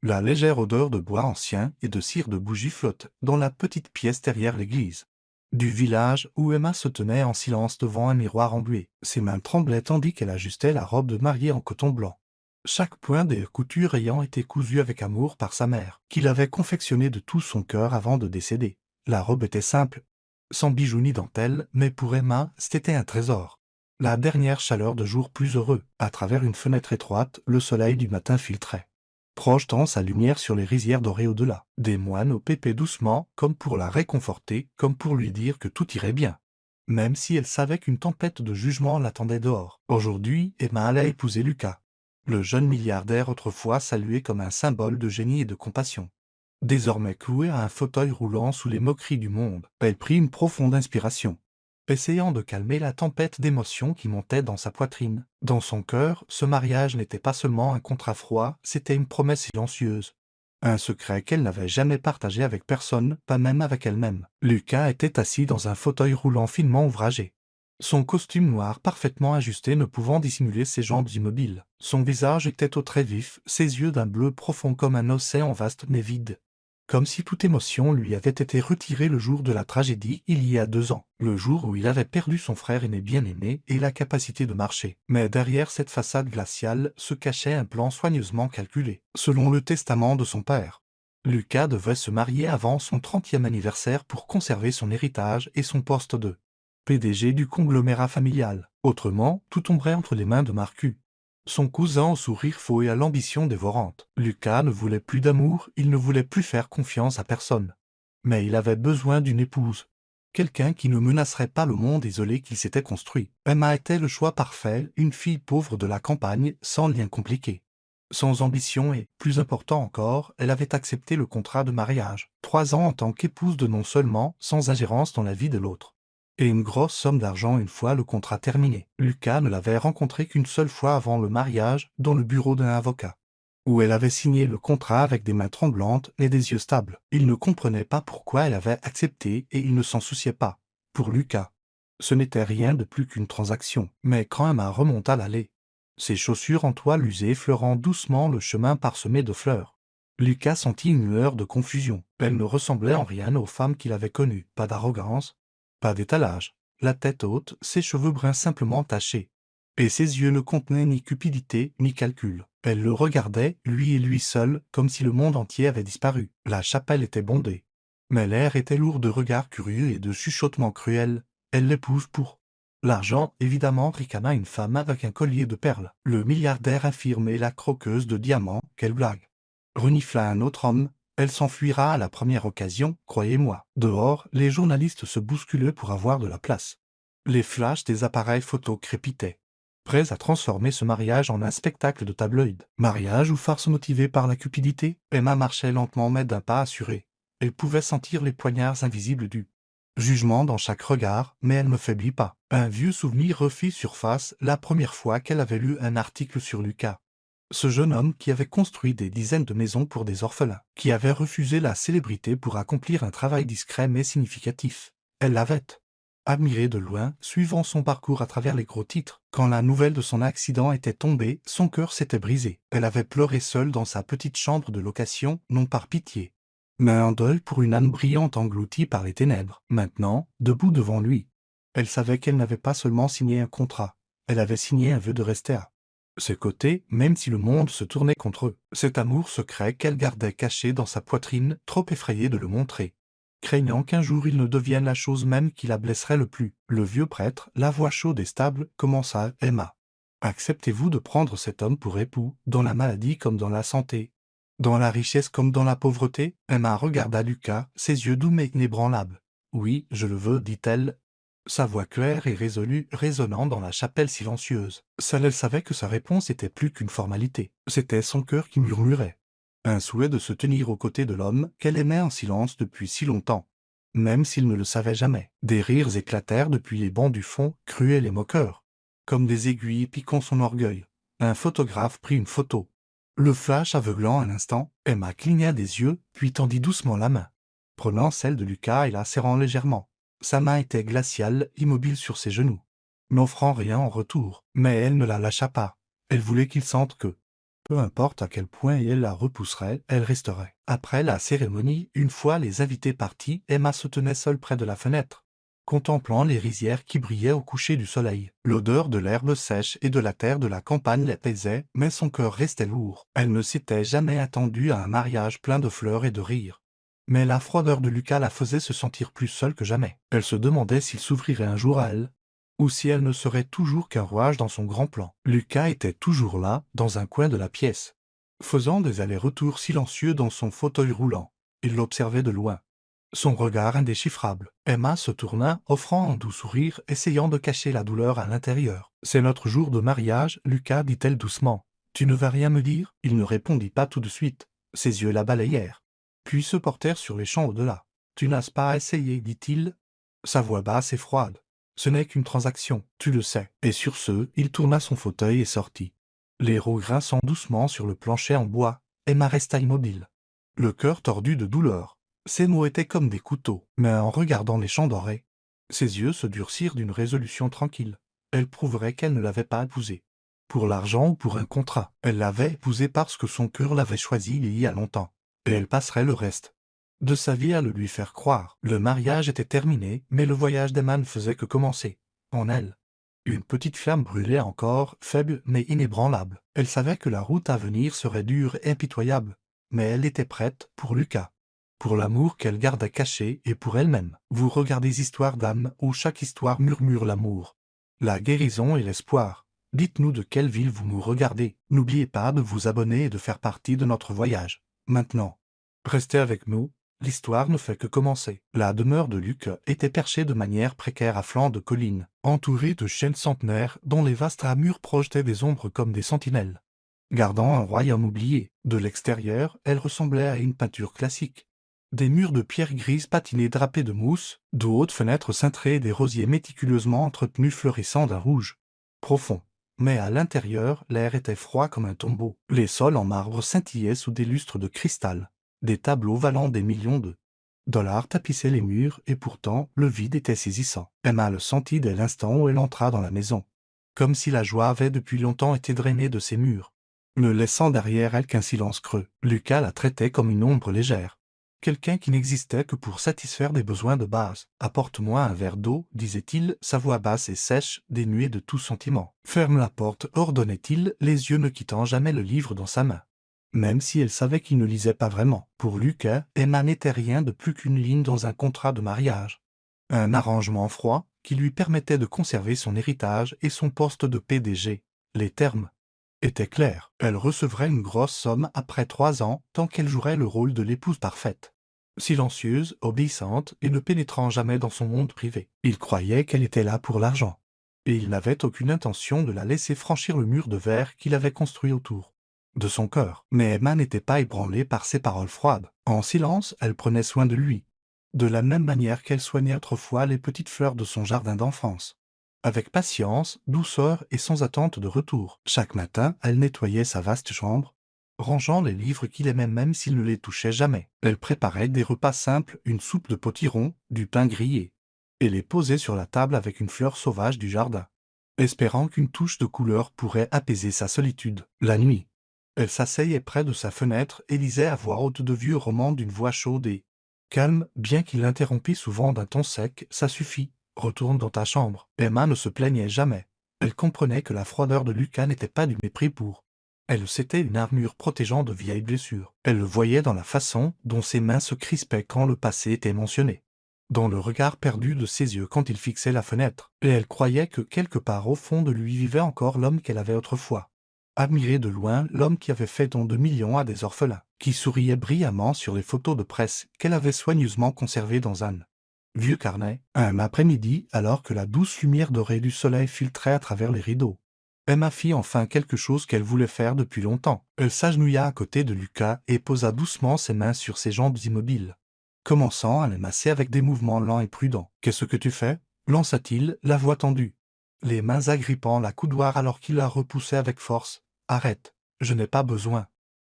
La légère odeur de bois ancien et de cire de bougie flotte dans la petite pièce derrière l'église du village où Emma se tenait en silence devant un miroir embué. Ses mains tremblaient tandis qu'elle ajustait la robe de mariée en coton blanc. Chaque point des coutures ayant été cousu avec amour par sa mère, qui l'avait confectionné de tout son cœur avant de décéder. La robe était simple, sans bijoux ni dentelle, mais pour Emma, c'était un trésor. La dernière chaleur de jour plus heureux, à travers une fenêtre étroite, le soleil du matin filtrait, projetant sa lumière sur les rizières dorées au-delà. Des moines papaient doucement, comme pour la réconforter, comme pour lui dire que tout irait bien. Même si elle savait qu'une tempête de jugement l'attendait dehors. Aujourd'hui, Emma allait épouser Lucas, le jeune milliardaire autrefois salué comme un symbole de génie et de compassion. Désormais clouée à un fauteuil roulant sous les moqueries du monde, elle prit une profonde inspiration, essayant de calmer la tempête d'émotions qui montait dans sa poitrine. Dans son cœur, ce mariage n'était pas seulement un contrat froid, c'était une promesse silencieuse. Un secret qu'elle n'avait jamais partagé avec personne, pas même avec elle-même. Lucas était assis dans un fauteuil roulant finement ouvragé, son costume noir parfaitement ajusté ne pouvant dissimuler ses jambes immobiles. Son visage était au trait vif, ses yeux d'un bleu profond comme un océan vaste mais vide, comme si toute émotion lui avait été retirée le jour de la tragédie il y a 2 ans, le jour où il avait perdu son frère aîné bien-aimé et la capacité de marcher. Mais derrière cette façade glaciale se cachait un plan soigneusement calculé, selon le testament de son père. Lucas devait se marier avant son 30e anniversaire pour conserver son héritage et son poste de PDG du conglomérat familial. Autrement, tout tomberait entre les mains de Marcus, son cousin au sourire faux et à l'ambition dévorante. Lucas ne voulait plus d'amour, il ne voulait plus faire confiance à personne. Mais il avait besoin d'une épouse. Quelqu'un qui ne menacerait pas le monde isolé qu'il s'était construit. Emma était le choix parfait, une fille pauvre de la campagne, sans lien compliqué, sans ambition et, plus important encore, elle avait accepté le contrat de mariage. 3 ans en tant qu'épouse de non seulement, sans ingérence dans la vie de l'autre, et une grosse somme d'argent une fois le contrat terminé. Lucas ne l'avait rencontré qu'une seule fois avant le mariage, dans le bureau d'un avocat, où elle avait signé le contrat avec des mains tremblantes et des yeux stables. Il ne comprenait pas pourquoi elle avait accepté et il ne s'en souciait pas. Pour Lucas, ce n'était rien de plus qu'une transaction. Mais quand Emma remonta l'allée, ses chaussures en toile usée effleurant doucement le chemin parsemé de fleurs, Lucas sentit une lueur de confusion. Elle ne ressemblait en rien aux femmes qu'il avait connues. Pas d'arrogance, pas d'étalage, la tête haute, ses cheveux bruns simplement tachés. Et ses yeux ne contenaient ni cupidité, ni calcul. Elle le regardait, lui et lui seul, comme si le monde entier avait disparu. La chapelle était bondée, mais l'air était lourd de regards curieux et de chuchotements cruels. Elle l'épouse pour l'argent, évidemment, ricana une femme avec un collier de perles. Le milliardaire infirme et la croqueuse de diamants, quelle blague. Renifla un autre homme. Elle s'enfuira à la première occasion, croyez-moi. Dehors, les journalistes se bousculaient pour avoir de la place. Les flashs des appareils photo crépitaient, prêts à transformer ce mariage en un spectacle de tabloïd. Mariage ou farce motivée par la cupidité? Emma marchait lentement mais d'un pas assuré. Elle pouvait sentir les poignards invisibles du jugement dans chaque regard, mais elle ne faiblit pas. Un vieux souvenir refit surface la première fois qu'elle avait lu un article sur Lucas. Ce jeune homme qui avait construit des dizaines de maisons pour des orphelins, qui avait refusé la célébrité pour accomplir un travail discret mais significatif. Elle l'avait admiré de loin, suivant son parcours à travers les gros titres. Quand la nouvelle de son accident était tombée, son cœur s'était brisé. Elle avait pleuré seule dans sa petite chambre de location, non par pitié, mais en deuil pour une âme brillante engloutie par les ténèbres. Maintenant, debout devant lui, elle savait qu'elle n'avait pas seulement signé un contrat, elle avait signé un vœu de rester à ses côtés, même si le monde se tournait contre eux. Cet amour secret qu'elle gardait caché dans sa poitrine, trop effrayée de le montrer, craignant qu'un jour il ne devienne la chose même qui la blesserait le plus. Le vieux prêtre, la voix chaude et stable, commença: Emma, acceptez-vous de prendre cet homme pour époux, dans la maladie comme dans la santé, dans la richesse comme dans la pauvreté? Emma regarda Lucas, ses yeux doux mais inébranlables. Oui, je le veux, dit-elle, sa voix claire et résolue résonnant dans la chapelle silencieuse. Seule elle savait que sa réponse était plus qu'une formalité. C'était son cœur qui murmurait. Un souhait de se tenir aux côtés de l'homme qu'elle aimait en silence depuis si longtemps, même s'il ne le savait jamais. Des rires éclatèrent depuis les bancs du fond, cruels et moqueurs, comme des aiguilles piquant son orgueil. Un photographe prit une photo. Le flash aveuglant un instant, Emma cligna des yeux, puis tendit doucement la main, prenant celle de Lucas et la serrant légèrement. Sa main était glaciale, immobile sur ses genoux, n'offrant rien en retour, mais elle ne la lâcha pas. Elle voulait qu'il sente que, Peu importe à quel point elle la repousserait, elle resterait. Après la cérémonie, une fois les invités partis, Emma se tenait seule près de la fenêtre, contemplant les rizières qui brillaient au coucher du soleil. L'odeur de l'herbe sèche et de la terre de la campagne l'apaisait, mais son cœur restait lourd. Elle ne s'était jamais attendue à un mariage plein de fleurs et de rires. Mais la froideur de Lucas la faisait se sentir plus seule que jamais. Elle se demandait s'il s'ouvrirait un jour à elle, ou si elle ne serait toujours qu'un rouage dans son grand plan. Lucas était toujours là, dans un coin de la pièce, faisant des allers-retours silencieux dans son fauteuil roulant. Il l'observait de loin, son regard indéchiffrable. Emma se tourna, offrant un doux sourire, essayant de cacher la douleur à l'intérieur. « C'est notre jour de mariage, Lucas, dit-elle doucement. Tu ne vas rien me dire ?» Il ne répondit pas tout de suite. Ses yeux la balayèrent, puis se portèrent sur les champs au-delà. « Tu n'as pas essayé, dit-il, sa voix basse et froide. Ce n'est qu'une transaction, tu le sais. » Et sur ce, il tourna son fauteuil et sortit. Les roues grinçant doucement sur le plancher en bois, Emma resta immobile, le cœur tordu de douleur. Ses mots étaient comme des couteaux, mais en regardant les champs dorés, ses yeux se durcirent d'une résolution tranquille. Elle prouverait qu'elle ne l'avait pas épousé pour l'argent ou pour un contrat. Elle l'avait épousé parce que son cœur l'avait choisi il y a longtemps, et elle passerait le reste de sa vie à le lui faire croire. Le mariage était terminé, mais le voyage d'Emma ne faisait que commencer. En elle, une petite flamme brûlait encore, faible mais inébranlable. Elle savait que la route à venir serait dure et impitoyable, mais elle était prête pour Lucas, pour l'amour qu'elle gardait caché et pour elle-même. Vous regardez Histoire d'âme, où chaque histoire murmure l'amour, la guérison et l'espoir. Dites-nous de quelle ville vous nous regardez. N'oubliez pas de vous abonner et de faire partie de notre voyage. Maintenant, restez avec nous. L'histoire ne fait que commencer. La demeure de Luc était perchée de manière précaire à flanc de colline, entourée de chênes centenaires dont les vastes ramures projetaient des ombres comme des sentinelles, gardant un royaume oublié. De l'extérieur, elle ressemblait à une peinture classique. Des murs de pierre grise patinés drapés de mousse, de hautes fenêtres cintrées et des rosiers méticuleusement entretenus fleurissant d'un rouge profond. Mais à l'intérieur, l'air était froid comme un tombeau. Les sols en marbre scintillaient sous des lustres de cristal. Des tableaux valant des millions de dollars tapissaient les murs, et pourtant le vide était saisissant. Emma le sentit dès l'instant où elle entra dans la maison, comme si la joie avait depuis longtemps été drainée de ses murs, ne laissant derrière elle qu'un silence creux. Lucas la traitait comme une ombre légère, quelqu'un qui n'existait que pour satisfaire des besoins de base. « Apporte-moi un verre d'eau, disait-il, sa voix basse et sèche, dénuée de tout sentiment. « Ferme la porte, ordonnait-il, les yeux ne quittant jamais le livre dans sa main. Même si elle savait qu'il ne lisait pas vraiment. Pour Lucas, Emma n'était rien de plus qu'une ligne dans un contrat de mariage. Un arrangement froid qui lui permettait de conserver son héritage et son poste de PDG. Les termes étaient clairs. Elle recevrait une grosse somme après 3 ans, tant qu'elle jouerait le rôle de l'épouse parfaite, silencieuse, obéissante et ne pénétrant jamais dans son monde privé. Il croyait qu'elle était là pour l'argent, et il n'avait aucune intention de la laisser franchir le mur de verre qu'il avait construit autour de son cœur. Mais Emma n'était pas ébranlée par ces paroles froides. En silence, elle prenait soin de lui, de la même manière qu'elle soignait autrefois les petites fleurs de son jardin d'enfance. Avec patience, douceur et sans attente de retour. Chaque matin, elle nettoyait sa vaste chambre, rangeant les livres qu'il aimait même s'il ne les touchait jamais. Elle préparait des repas simples, une soupe de potiron, du pain grillé, et les posait sur la table avec une fleur sauvage du jardin, espérant qu'une touche de couleur pourrait apaiser sa solitude. La nuit, elle s'asseyait près de sa fenêtre et lisait à voix haute de vieux romans d'une voix chaude et calme, bien qu'il l'interrompît souvent d'un ton sec. « Ça suffit, retourne dans ta chambre. » Emma ne se plaignait jamais. Elle comprenait que la froideur de Lucas n'était pas du mépris pour elle, c'était une armure protégeant de vieilles blessures. Elle le voyait dans la façon dont ses mains se crispaient quand le passé était mentionné, dans le regard perdu de ses yeux quand il fixait la fenêtre, et elle croyait que quelque part au fond de lui vivait encore l'homme qu'elle avait autrefois admiré de loin, l'homme qui avait fait don de millions à des orphelins, qui souriait brillamment sur les photos de presse qu'elle avait soigneusement conservées dans un vieux carnet. Un après-midi, alors que la douce lumière dorée du soleil filtrait à travers les rideaux, Emma fit enfin quelque chose qu'elle voulait faire depuis longtemps. Elle s'agenouilla à côté de Lucas et posa doucement ses mains sur ses jambes immobiles, commençant à les masser avec des mouvements lents et prudents. « Qu'est-ce que tu fais ?» lança-t-il, la voix tendue, les mains agrippant la coudoir alors qu'il la repoussait avec force. « Arrête, je n'ai pas besoin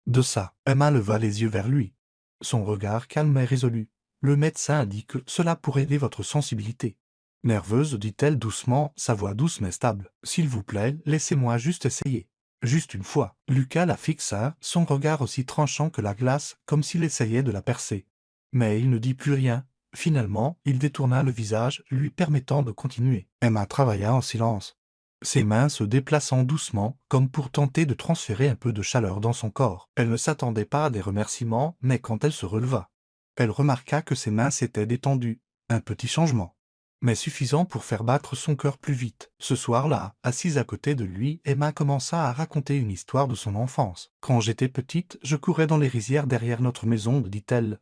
de ça. » Emma leva les yeux vers lui, son regard calme et résolu. « Le médecin a dit que cela pourrait aider votre sensibilité. » Nerveuse, dit-elle doucement, sa voix douce mais stable. « S'il vous plaît, laissez-moi juste essayer. » Juste une fois, Lucas la fixa, son regard aussi tranchant que la glace, comme s'il essayait de la percer. Mais il ne dit plus rien. Finalement, il détourna le visage, lui permettant de continuer. Emma travailla en silence, ses mains se déplaçant doucement, comme pour tenter de transférer un peu de chaleur dans son corps. Elle ne s'attendait pas à des remerciements, mais quand elle se releva, elle remarqua que ses mains s'étaient détendues. Un petit changement, mais suffisant pour faire battre son cœur plus vite. Ce soir-là, assise à côté de lui, Emma commença à raconter une histoire de son enfance. « Quand j'étais petite, je courais dans les rizières derrière notre maison, dit-elle.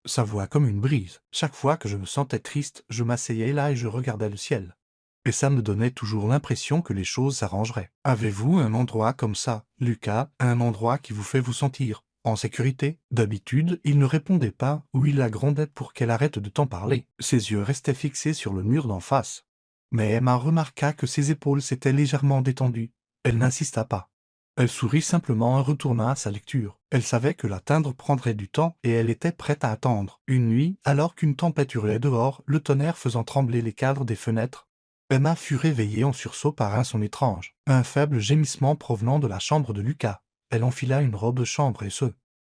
Sa voix comme une brise. Chaque fois que je me sentais triste, je m'asseyais là et je regardais le ciel. Et ça me donnait toujours l'impression que les choses s'arrangeraient. Avez-vous un endroit comme ça, Lucas, un endroit qui vous fait vous sentir en sécurité? » D'habitude, il ne répondait pas ou il la grondait pour qu'elle arrête de t'en parler. Ses yeux restaient fixés sur le mur d'en face. Mais Emma remarqua que ses épaules s'étaient légèrement détendues. Elle n'insista pas. Elle sourit simplement et retourna à sa lecture. Elle savait que l'atteindre prendrait du temps et elle était prête à attendre. Une nuit, alors qu'une tempête hurlait dehors, le tonnerre faisant trembler les cadres des fenêtres, Emma fut réveillée en sursaut par un son étrange, un faible gémissement provenant de la chambre de Lucas. Elle enfila une robe de chambre et se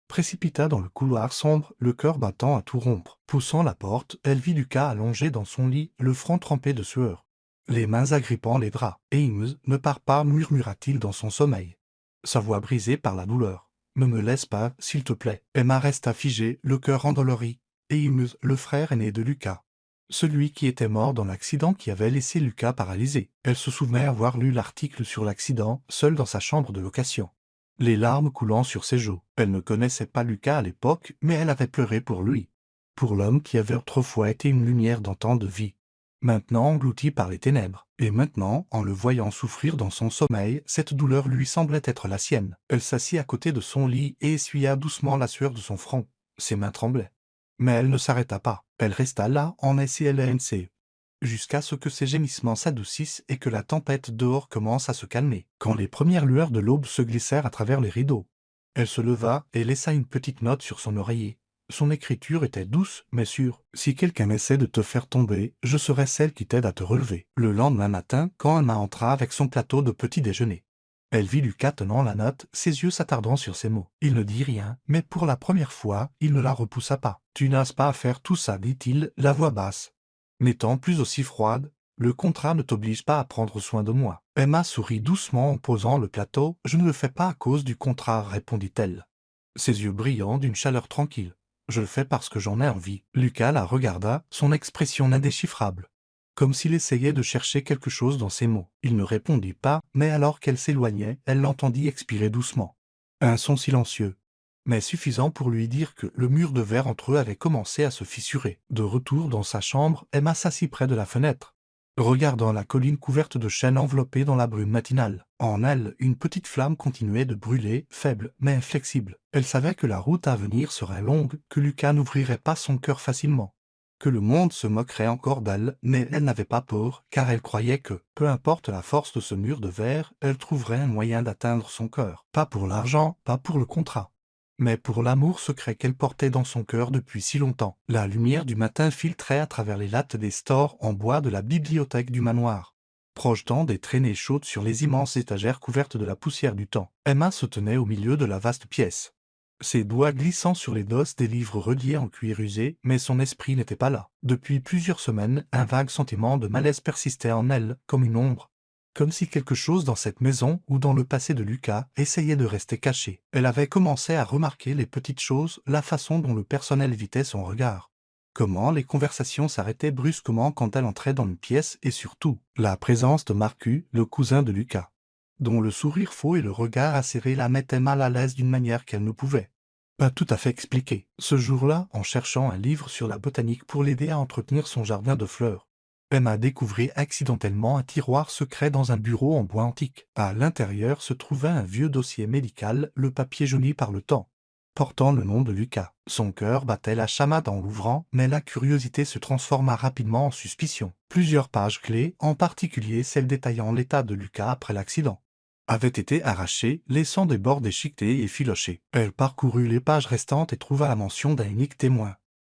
précipita dans le couloir sombre, le cœur battant à tout rompre. Poussant la porte, elle vit Lucas allongé dans son lit, le front trempé de sueur, les mains agrippant les draps. « Ames, ne pars pas, murmura-t-il dans son sommeil, sa voix brisée par la douleur. « Ne me laisse pas, s'il te plaît. » Emma resta figée, le cœur endolori. Ames, le frère aîné de Lucas, celui qui était mort dans l'accident qui avait laissé Lucas paralysé. Elle se souvenait avoir lu l'article sur l'accident, seule dans sa chambre de location, les larmes coulant sur ses joues. Elle ne connaissait pas Lucas à l'époque, mais elle avait pleuré pour lui, pour l'homme qui avait autrefois été une lumière dans tant de vie, maintenant englouti par les ténèbres. Et maintenant, en le voyant souffrir dans son sommeil, cette douleur lui semblait être la sienne. Elle s'assit à côté de son lit et essuya doucement la sueur de son front. Ses mains tremblaient. Mais elle ne s'arrêta pas. Elle resta là en SILNC, jusqu'à ce que ses gémissements s'adoucissent et que la tempête dehors commence à se calmer. Quand les premières lueurs de l'aube se glissèrent à travers les rideaux, elle se leva et laissa une petite note sur son oreiller. Son écriture était douce, mais sûre. « Si quelqu'un essaie de te faire tomber, je serai celle qui t'aide à te relever. » Le lendemain matin, quand Emma entra avec son plateau de petit déjeuner, elle vit Lucas tenant la note, ses yeux s'attardant sur ses mots. Il ne dit rien, mais pour la première fois, il ne la repoussa pas. « Tu n'as pas à faire tout ça, dit-il, la voix basse, n'étant plus aussi froide. Le contrat ne t'oblige pas à prendre soin de moi. » Emma sourit doucement en posant le plateau. « Je ne le fais pas à cause du contrat, répondit-elle, ses yeux brillants d'une chaleur tranquille. Je le fais parce que j'en ai envie. » Lucas la regarda, son expression indéchiffrable, comme s'il essayait de chercher quelque chose dans ses mots. Il ne répondit pas, mais alors qu'elle s'éloignait, elle l'entendit expirer doucement. Un son silencieux, mais suffisant pour lui dire que le mur de verre entre eux avait commencé à se fissurer. De retour dans sa chambre, Emma s'assit près de la fenêtre, regardant la colline couverte de chênes enveloppée dans la brume matinale. En elle, une petite flamme continuait de brûler, faible mais inflexible. Elle savait que la route à venir serait longue, que Lucas n'ouvrirait pas son cœur facilement, que le monde se moquerait encore d'elle, mais elle n'avait pas peur, car elle croyait que, peu importe la force de ce mur de verre, elle trouverait un moyen d'atteindre son cœur. Pas pour l'argent, pas pour le contrat, mais pour l'amour secret qu'elle portait dans son cœur depuis si longtemps. La lumière du matin filtrait à travers les lattes des stores en bois de la bibliothèque du manoir, projetant des traînées chaudes sur les immenses étagères couvertes de la poussière du temps. Emma se tenait au milieu de la vaste pièce, ses doigts glissant sur les dosses des livres reliés en cuir usé, mais son esprit n'était pas là. Depuis plusieurs semaines, un vague sentiment de malaise persistait en elle, comme une ombre, comme si quelque chose dans cette maison ou dans le passé de Lucas essayait de rester caché. Elle avait commencé à remarquer les petites choses, la façon dont le personnel évitait son regard, comment les conversations s'arrêtaient brusquement quand elle entrait dans une pièce et surtout, la présence de Marcus, le cousin de Lucas, dont le sourire faux et le regard acéré la mettaient mal à l'aise d'une manière qu'elle ne pouvait pas tout à fait expliquer. Ce jour-là, en cherchant un livre sur la botanique pour l'aider à entretenir son jardin de fleurs, Emma découvrit accidentellement un tiroir secret dans un bureau en bois antique. À l'intérieur se trouvait un vieux dossier médical, le papier jauni par le temps, portant le nom de Lucas. Son cœur battait la chamade en l'ouvrant, mais la curiosité se transforma rapidement en suspicion. Plusieurs pages clés, en particulier celle détaillant l'état de Lucas après l'accident, avaient été arrachées, laissant des bords déchiquetés et filochés. Elle parcourut les pages restantes et trouva la mention d'un unique témoin,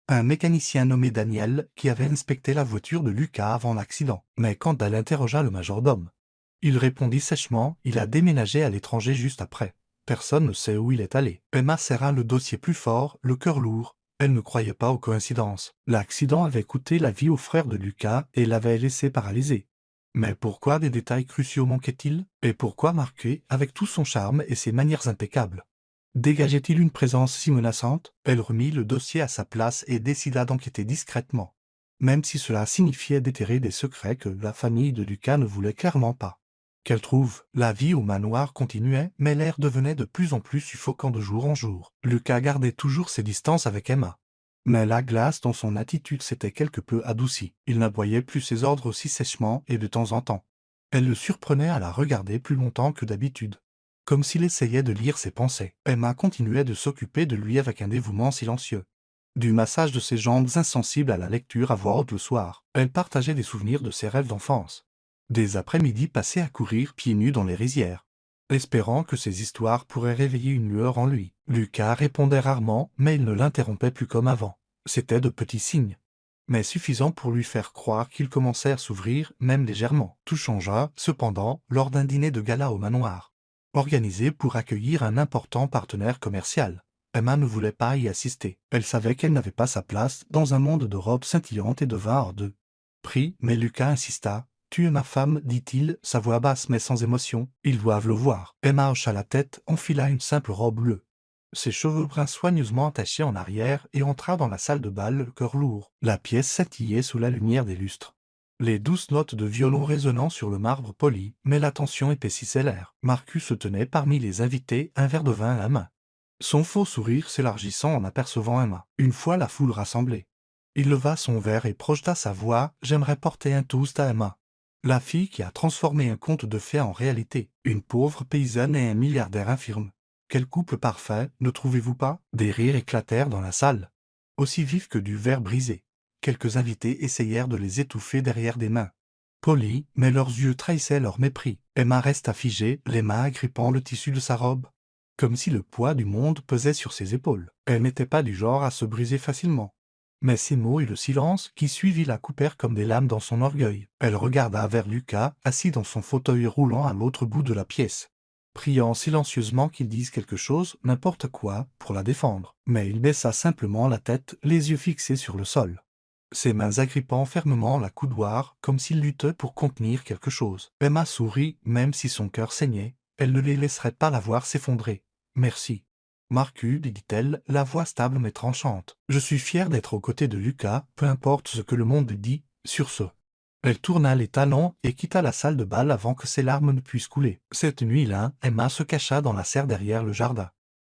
un mécanicien nommé Daniel qui avait inspecté la voiture de Lucas avant l'accident. Mais quand elle interrogea le majordome, Il répondit sèchement, il a déménagé à l'étranger juste après. Personne ne sait où il est allé. Emma serra le dossier plus fort, le cœur lourd. Elle ne croyait pas aux coïncidences. L'accident avait coûté la vie au frère de Lucas et l'avait laissé paralysé. Mais pourquoi des détails cruciaux manquaient-ils? Et pourquoi Marquet, avec tout son charme et ses manières impeccables, dégageait-il une présence si menaçante? Elle remit le dossier à sa place et décida d'enquêter discrètement, même si cela signifiait déterrer des secrets que la famille de Lucas ne voulait clairement pas qu'elle trouve. La vie au manoir continuait, mais l'air devenait de plus en plus suffocant de jour en jour. Lucas gardait toujours ses distances avec Emma. Mais la glace dans son attitude s'était quelque peu adoucie. Il n'aboyait plus ses ordres aussi sèchement et de temps en temps. Elle le surprenait à la regarder plus longtemps que d'habitude, comme s'il essayait de lire ses pensées. Emma continuait de s'occuper de lui avec un dévouement silencieux. Du massage de ses jambes insensibles à la lecture à voix haute le soir, elle partageait des souvenirs de ses rêves d'enfance. Des après-midi passés à courir pieds nus dans les rizières, espérant que ces histoires pourraient réveiller une lueur en lui. Lucas répondait rarement, mais il ne l'interrompait plus comme avant. C'étaient de petits signes, mais suffisants pour lui faire croire qu'il commençait à s'ouvrir, même légèrement. Tout changea, cependant, lors d'un dîner de gala au manoir, organisé pour accueillir un important partenaire commercial. Emma ne voulait pas y assister. Elle savait qu'elle n'avait pas sa place dans un monde de robes scintillantes et de vin hors de prix, mais Lucas insista. « Tu es ma femme, dit-il, sa voix basse mais sans émotion. Ils doivent le voir. » Emma hocha la tête, enfila une simple robe bleue, ses cheveux bruns soigneusement attachés en arrière, et entra dans la salle de bal, le cœur lourd. La pièce scintillait sous la lumière des lustres, les douces notes de violon résonnant sur le marbre poli, mais la tension épaississait l'air. Marcus se tenait parmi les invités, un verre de vin à la main, son faux sourire s'élargissant en apercevant Emma. Une fois la foule rassemblée, il leva son verre et projeta sa voix. « J'aimerais porter un toast à Emma, la fille qui a transformé un conte de fées en réalité, une pauvre paysanne et un milliardaire infirme. Quel couple parfait, ne trouvez-vous pas ?» Des rires éclatèrent dans la salle, aussi vifs que du verre brisé. Quelques invités essayèrent de les étouffer derrière des mains polis, mais leurs yeux trahissaient leur mépris. Emma resta figée, les mains agrippant le tissu de sa robe, comme si le poids du monde pesait sur ses épaules. Elle n'était pas du genre à se briser facilement. Mais ces mots et le silence qui suivit la coupèrent comme des lames dans son orgueil. Elle regarda vers Lucas, assis dans son fauteuil roulant à l'autre bout de la pièce, priant silencieusement qu'il dise quelque chose, n'importe quoi, pour la défendre. Mais il baissa simplement la tête, les yeux fixés sur le sol, ses mains agrippant fermement la coudoir, comme s'il luttait pour contenir quelque chose. Emma sourit, même si son cœur saignait. Elle ne les laisserait pas la voir s'effondrer. « Merci, Marcus, dit-elle, la voix stable mais tranchante. Je suis fière d'être aux côtés de Lucas, peu importe ce que le monde dit. » Sur ce, elle tourna les talons et quitta la salle de bal avant que ses larmes ne puissent couler. Cette nuit-là, Emma se cacha dans la serre derrière le jardin,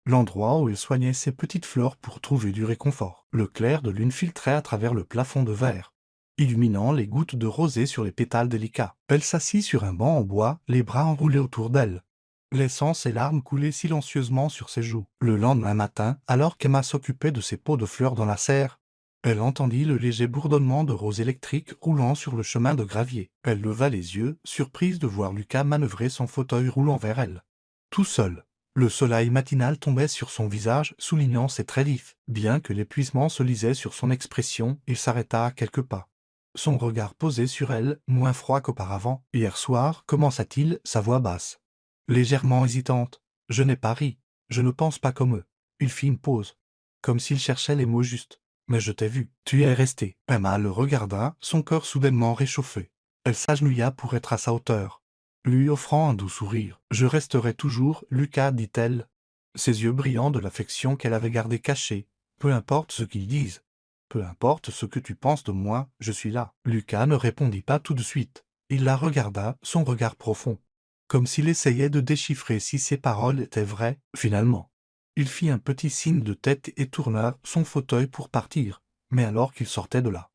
l'endroit où elle soignait ses petites fleurs pour trouver du réconfort. Le clair de lune filtrait à travers le plafond de verre, illuminant les gouttes de rosée sur les pétales délicats. Elle s'assit sur un banc en bois, les bras enroulés autour d'elle, laissant ses larmes couler silencieusement sur ses joues. Le lendemain matin, alors qu'Emma s'occupait de ses pots de fleurs dans la serre, elle entendit le léger bourdonnement de roses électriques roulant sur le chemin de gravier. Elle leva les yeux, surprise de voir Lucas manœuvrer son fauteuil roulant vers elle, tout seul. Le soleil matinal tombait sur son visage, soulignant ses traits vifs. Bien que l'épuisement se lisait sur son expression, il s'arrêta à quelques pas, son regard posé sur elle, moins froid qu'auparavant. « Hier soir, commença-t-il, sa voix basse, légèrement hésitante. Je n'ai pas ri. Je ne pense pas comme eux. » Il fit une pause, comme s'il cherchait les mots justes. « Mais je t'ai vu. Tu y es resté. » Emma le regarda, son cœur soudainement réchauffé. Elle s'agenouilla pour être à sa hauteur, lui offrant un doux sourire. « Je resterai toujours, Lucas, dit-elle, ses yeux brillants de l'affection qu'elle avait gardée cachée. Peu importe ce qu'ils disent. Peu importe ce que tu penses de moi, je suis là. » Lucas ne répondit pas tout de suite. Il la regarda, son regard profond, comme s'il essayait de déchiffrer si ses paroles étaient vraies. Finalement, il fit un petit signe de tête et tourna son fauteuil pour partir. Mais alors qu'il sortait de là,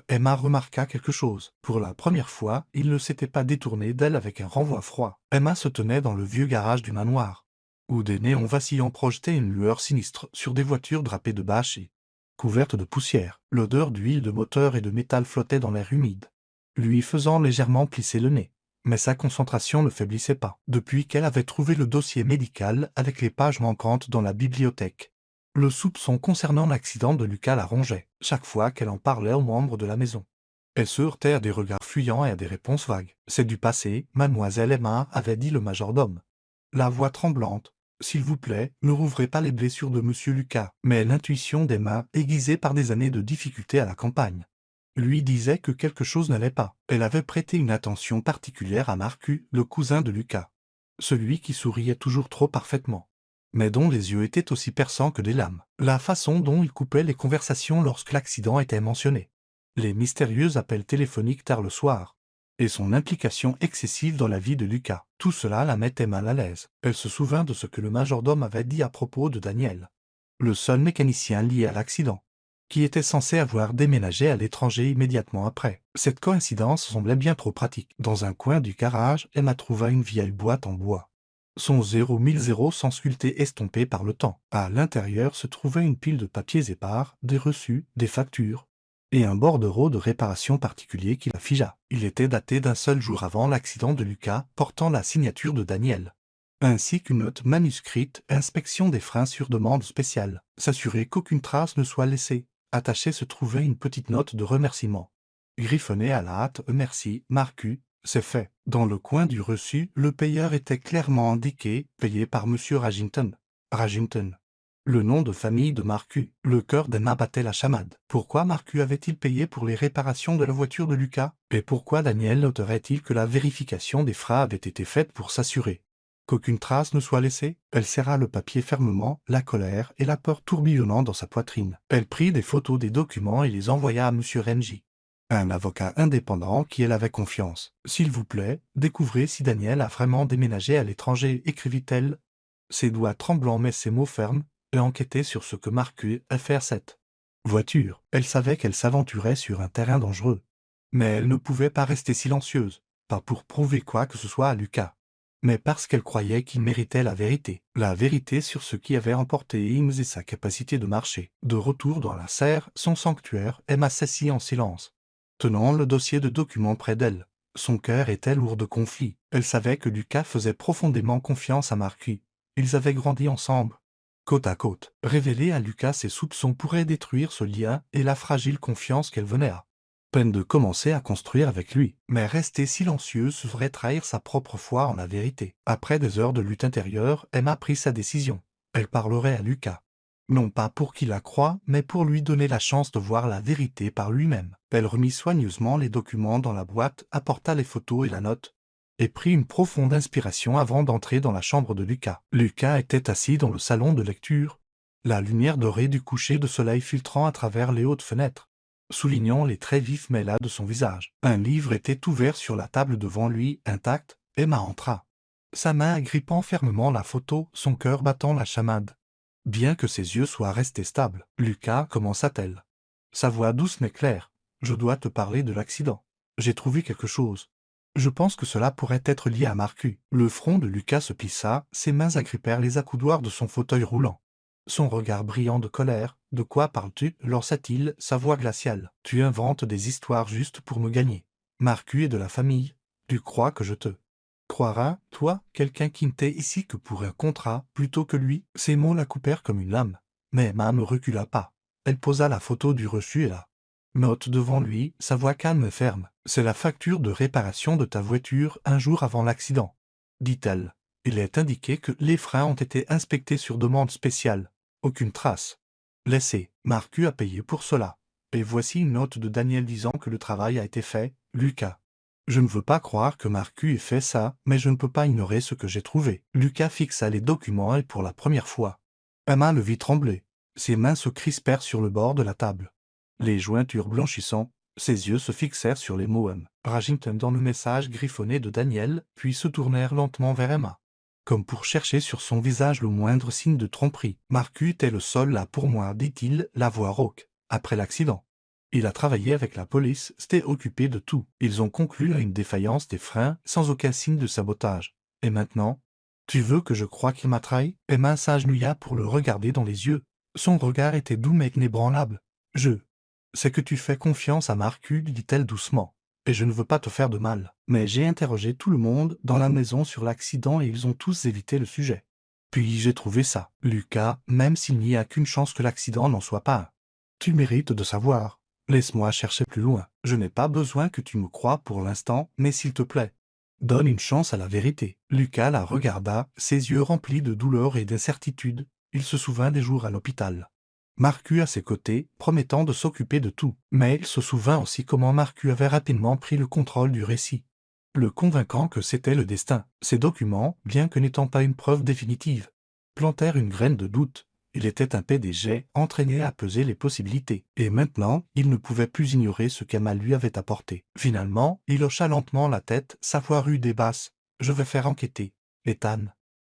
Emma remarqua quelque chose. Pour la première fois, il ne s'était pas détourné d'elle avec un renvoi froid. Emma se tenait dans le vieux garage du manoir, où des néons vacillants projetaient une lueur sinistre sur des voitures drapées de bâches et couvertes de poussière. L'odeur d'huile de moteur et de métal flottait dans l'air humide, lui faisant légèrement plisser le nez. Mais sa concentration ne faiblissait pas. Depuis qu'elle avait trouvé le dossier médical avec les pages manquantes dans la bibliothèque, le soupçon concernant l'accident de Lucas la rongeait. Chaque fois qu'elle en parlait aux membres de la maison, elle se heurtait à des regards fuyant et à des réponses vagues. C'est du passé, mademoiselle Emma, avait dit le majordome. La voix tremblante. S'il vous plaît, ne rouvrez pas les blessures de monsieur Lucas. Mais l'intuition d'Emma, aiguisée par des années de difficultés à la campagne, lui disait que quelque chose n'allait pas. Elle avait prêté une attention particulière à Marcus, le cousin de Lucas. Celui qui souriait toujours trop parfaitement, mais dont les yeux étaient aussi perçants que des lames. La façon dont il coupait les conversations lorsque l'accident était mentionné. Les mystérieux appels téléphoniques tard le soir. Et son implication excessive dans la vie de Lucas. Tout cela la mettait mal à l'aise. Elle se souvint de ce que le majordome avait dit à propos de Daniel, le seul mécanicien lié à l'accident, qui était censé avoir déménagé à l'étranger immédiatement après. Cette coïncidence semblait bien trop pratique. Dans un coin du garage, Emma trouva une vieille boîte en bois. Son 0 sans sculpté estompé par le temps. À l'intérieur se trouvait une pile de papiers épars, des reçus, des factures, et un bordereau de réparation particulier qui la figea. Il était daté d'un seul jour avant l'accident de Lucas, portant la signature de Daniel, ainsi qu'une note manuscrite, inspection des freins sur demande spéciale, s'assurer qu'aucune trace ne soit laissée. Attachée se trouvait une petite note de remerciement, griffonnée à la hâte: merci, Marcus, c'est fait. Dans le coin du reçu, le payeur était clairement indiqué, payé par monsieur Ragington. Ragington. Le nom de famille de Marcus. Le cœur d'Emma battait la chamade. Pourquoi Marcus avait-il payé pour les réparations de la voiture de Lucas? Et pourquoi Daniel noterait-il que la vérification des freins avait été faite pour s'assurer qu'aucune trace ne soit laissée? Elle serra le papier fermement, la colère et la peur tourbillonnant dans sa poitrine. Elle prit des photos des documents et les envoya à monsieur Renji, un avocat indépendant qui elle avait confiance. S'il vous plaît, découvrez si Daniel a vraiment déménagé à l'étranger, écrivit-elle, ses doigts tremblants mais ses mots fermes, et enquêter sur ce que Marcus a fait à cette voiture. Elle savait qu'elle s'aventurait sur un terrain dangereux. Mais elle ne pouvait pas rester silencieuse, pas pour prouver quoi que ce soit à Lucas, mais parce qu'elle croyait qu'il méritait la vérité sur ce qui avait emporté Eames et sa capacité de marcher. De retour dans la serre, son sanctuaire, Emma s'assit en silence, tenant le dossier de documents près d'elle. Son cœur était lourd de conflit. Elle savait que Lucas faisait profondément confiance à Marcus. Ils avaient grandi ensemble, côte à côte. Révéler à Lucas ses soupçons pourrait détruire ce lien et la fragile confiance qu'elle venait à peine de commencer à construire avec lui. Mais rester silencieuse serait trahir sa propre foi en la vérité. Après des heures de lutte intérieure, Emma prit sa décision. Elle parlerait à Lucas. Non pas pour qu'il la croie, mais pour lui donner la chance de voir la vérité par lui-même. Elle remit soigneusement les documents dans la boîte, apporta les photos et la note, et prit une profonde inspiration avant d'entrer dans la chambre de Lucas. Lucas était assis dans le salon de lecture, la lumière dorée du coucher de soleil filtrant à travers les hautes fenêtres, soulignant les traits vifs mais las de son visage. Un livre était ouvert sur la table devant lui, intact. Emma entra, sa main agrippant fermement la photo, son cœur battant la chamade. Bien que ses yeux soient restés stables, Lucas, commença-t-elle, sa voix douce mais claire, je dois te parler de l'accident. J'ai trouvé quelque chose. Je pense que cela pourrait être lié à Marcus. Le front de Lucas se plissa, ses mains agrippèrent les accoudoirs de son fauteuil roulant. Son regard brillant de colère. De quoi parles-tu? Lança-t-il, sa voix glaciale. Tu inventes des histoires juste pour me gagner. Marcus est de la famille. Tu crois que je te croiras, toi, quelqu'un qui n'était ici que pour un contrat, plutôt que lui? Ces mots la coupèrent comme une lame. Mais Emma ne recula pas. Elle posa la photo du reçu et la note devant lui, sa voix calme et ferme. C'est la facture de réparation de ta voiture un jour avant l'accident, dit-elle. Il est indiqué que les freins ont été inspectés sur demande spéciale. Aucune trace laissée. Marcus a payé pour cela. Et voici une note de Daniel disant que le travail a été fait, Lucas. Je ne veux pas croire que Marcus ait fait ça, mais je ne peux pas ignorer ce que j'ai trouvé. Lucas fixa les documents et pour la première fois, Emma le vit trembler. Ses mains se crispèrent sur le bord de la table. Les jointures blanchissant, ses yeux se fixèrent sur les mots Ragington dans le message griffonné de Daniel, puis se tournèrent lentement vers Emma, comme pour chercher sur son visage le moindre signe de tromperie. Marcus était le seul là pour moi, dit-il, la voix rauque. Après l'accident, il a travaillé avec la police, s'était occupé de tout. Ils ont conclu à une défaillance des freins, sans aucun signe de sabotage. Et maintenant, tu veux que je croie qu'il m'a trahi? Emma s'agenouilla pour le regarder dans les yeux. Son regard était doux mais inébranlable. C'est que tu fais confiance à Marcus, dit-elle doucement. Et je ne veux pas te faire de mal. Mais j'ai interrogé tout le monde dans la maison sur l'accident et ils ont tous évité le sujet. Puis j'ai trouvé ça. Lucas, même s'il n'y a qu'une chance que l'accident n'en soit pas un. Tu mérites de savoir. Laisse-moi chercher plus loin. Je n'ai pas besoin que tu me croies pour l'instant, mais s'il te plaît. Donne une chance à la vérité. Lucas la regarda, ses yeux remplis de douleur et d'incertitude. Il se souvint des jours à l'hôpital. Marcus à ses côtés, promettant de s'occuper de tout. Mais il se souvint aussi comment Marcus avait rapidement pris le contrôle du récit, le convainquant que c'était le destin. Ces documents, bien que n'étant pas une preuve définitive, plantèrent une graine de doute. Il était un PDG entraîné à peser les possibilités. Et maintenant, il ne pouvait plus ignorer ce qu'Emma lui avait apporté. Finalement, il hocha lentement la tête, sa voix rude et basse. « Je vais faire enquêter. Ethan.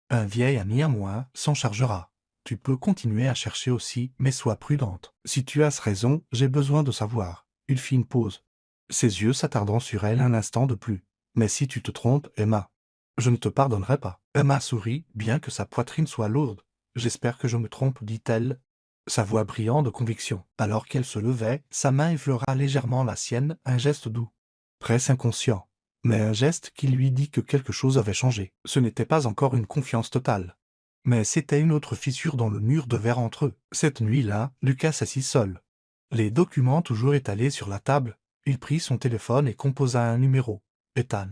Un vieil ami à moi s'en chargera. Tu peux continuer à chercher aussi, mais sois prudente. Si tu as raison, j'ai besoin de savoir. » Il fit une pause, ses yeux s'attardant sur elle un instant de plus. « Mais si tu te trompes, Emma, je ne te pardonnerai pas. » Emma sourit, bien que sa poitrine soit lourde. « J'espère que je me trompe, dit-elle, sa voix brillant de conviction. Alors qu'elle se levait, sa main effleura légèrement la sienne, un geste doux, presque inconscient, mais un geste qui lui dit que quelque chose avait changé. Ce n'était pas encore une confiance totale, mais c'était une autre fissure dans le mur de verre entre eux. Cette nuit-là, Lucas s'assit seul, les documents toujours étalés sur la table. Il prit son téléphone et composa un numéro. « Ethan, »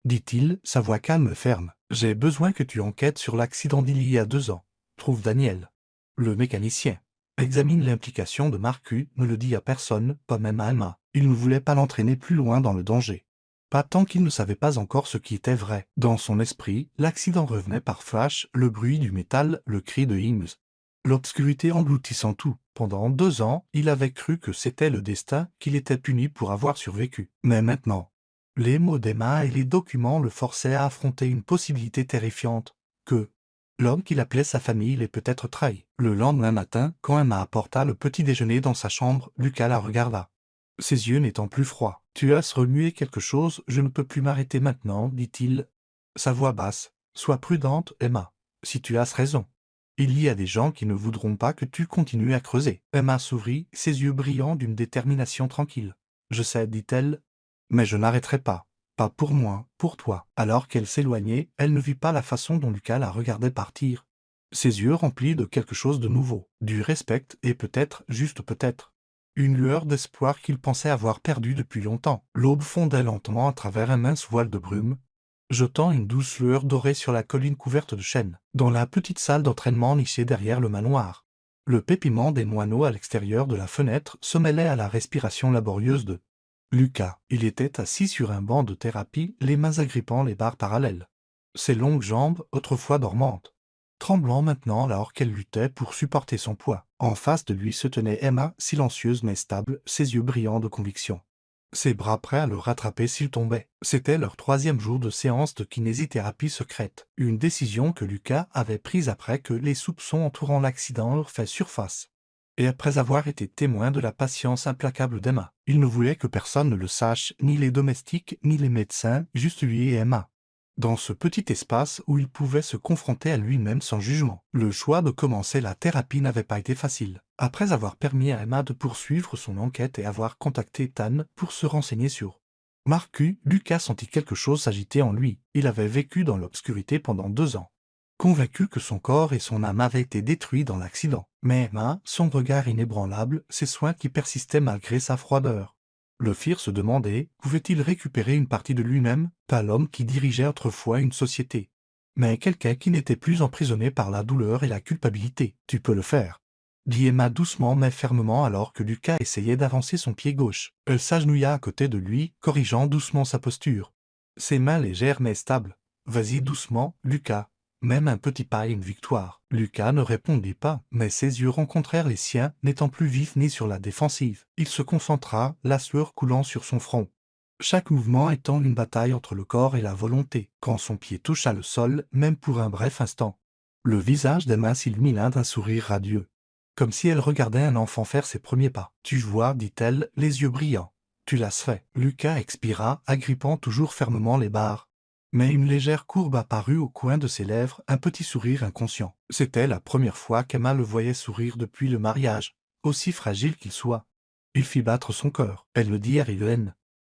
dit-il, sa voix calme et ferme. « J'ai besoin que tu enquêtes sur l'accident d'il y a 2 ans. Trouve Daniel, le mécanicien. Examine l'implication de Marcus, ne le dit à personne, pas même à Emma. Il ne voulait pas l'entraîner plus loin dans le danger. Pas tant qu'il ne savait pas encore ce qui était vrai. Dans son esprit, l'accident revenait par flash, le bruit du métal, le cri de Himes, l'obscurité engloutissant tout. Pendant 2 ans, il avait cru que c'était le destin, qu'il était puni pour avoir survécu. Mais maintenant, les mots d'Emma et les documents le forçaient à affronter une possibilité terrifiante, que l'homme qu'il appelait sa famille l'ait peut-être trahi. Le lendemain matin, quand Emma apporta le petit déjeuner dans sa chambre, Lucas la regarda, ses yeux n'étant plus froids. « Tu as remué quelque chose, je ne peux plus m'arrêter maintenant, dit-il, sa voix basse. Sois prudente, Emma. Si tu as raison, il y a des gens qui ne voudront pas que tu continues à creuser. » Emma sourit, ses yeux brillants d'une détermination tranquille. « Je sais, dit-elle, mais je n'arrêterai pas. Pas pour moi, pour toi. » Alors qu'elle s'éloignait, elle ne vit pas la façon dont Lucas la regardait partir. Ses yeux remplis de quelque chose de nouveau, du respect et peut-être, juste peut-être, une lueur d'espoir qu'il pensait avoir perdue depuis longtemps. L'aube fondait lentement à travers un mince voile de brume, jetant une douce lueur dorée sur la colline couverte de chênes. Dans la petite salle d'entraînement nichée derrière le manoir, le pépiment des moineaux à l'extérieur de la fenêtre se mêlait à la respiration laborieuse de Lucas. Il était assis sur un banc de thérapie, les mains agrippant les barres parallèles. Ses longues jambes, autrefois dormantes, tremblant maintenant alors qu'elle luttait pour supporter son poids. En face de lui se tenait Emma, silencieuse mais stable, ses yeux brillants de conviction, ses bras prêts à le rattraper s'il tombait. C'était leur 3e jour de séance de kinésithérapie secrète, une décision que Lucas avait prise après que les soupçons entourant l'accident eurent fait surface, et après avoir été témoin de la patience implacable d'Emma. Il ne voulait que personne ne le sache, ni les domestiques, ni les médecins, juste lui et Emma. Dans ce petit espace où il pouvait se confronter à lui-même sans jugement. Le choix de commencer la thérapie n'avait pas été facile. Après avoir permis à Emma de poursuivre son enquête et avoir contacté Tan pour se renseigner sur Marcus, Lucas sentit quelque chose s'agiter en lui. Il avait vécu dans l'obscurité pendant 2 ans, convaincu que son corps et son âme avaient été détruits dans l'accident. Mais Emma, son regard inébranlable, ses soins qui persistaient malgré sa froideur, le firent se demander, pouvait-il récupérer une partie de lui-même, pas l'homme qui dirigeait autrefois une société, mais quelqu'un qui n'était plus emprisonné par la douleur et la culpabilité. « Tu peux le faire, » dit Emma doucement mais fermement alors que Lucas essayait d'avancer son pied gauche. Elle s'agenouilla à côté de lui, corrigeant doucement sa posture, ses mains légères mais stables. « Vas-y doucement, Lucas. Même un petit pas et une victoire. » Lucas ne répondit pas, mais ses yeux rencontrèrent les siens, n'étant plus vifs ni sur la défensive. Il se concentra, la sueur coulant sur son front, chaque mouvement étant une bataille entre le corps et la volonté. Quand son pied toucha le sol, même pour un bref instant, le visage d'Emma s'illumina d'un sourire radieux, comme si elle regardait un enfant faire ses premiers pas. « Tu vois, dit-elle, les yeux brillants. Tu l'as fait. » Lucas expira, agrippant toujours fermement les barres. Mais une légère courbe apparut au coin de ses lèvres, un petit sourire inconscient. C'était la première fois qu'Emma le voyait sourire depuis le mariage, aussi fragile qu'il soit. Il fit battre son cœur. Elle le dit à Riven,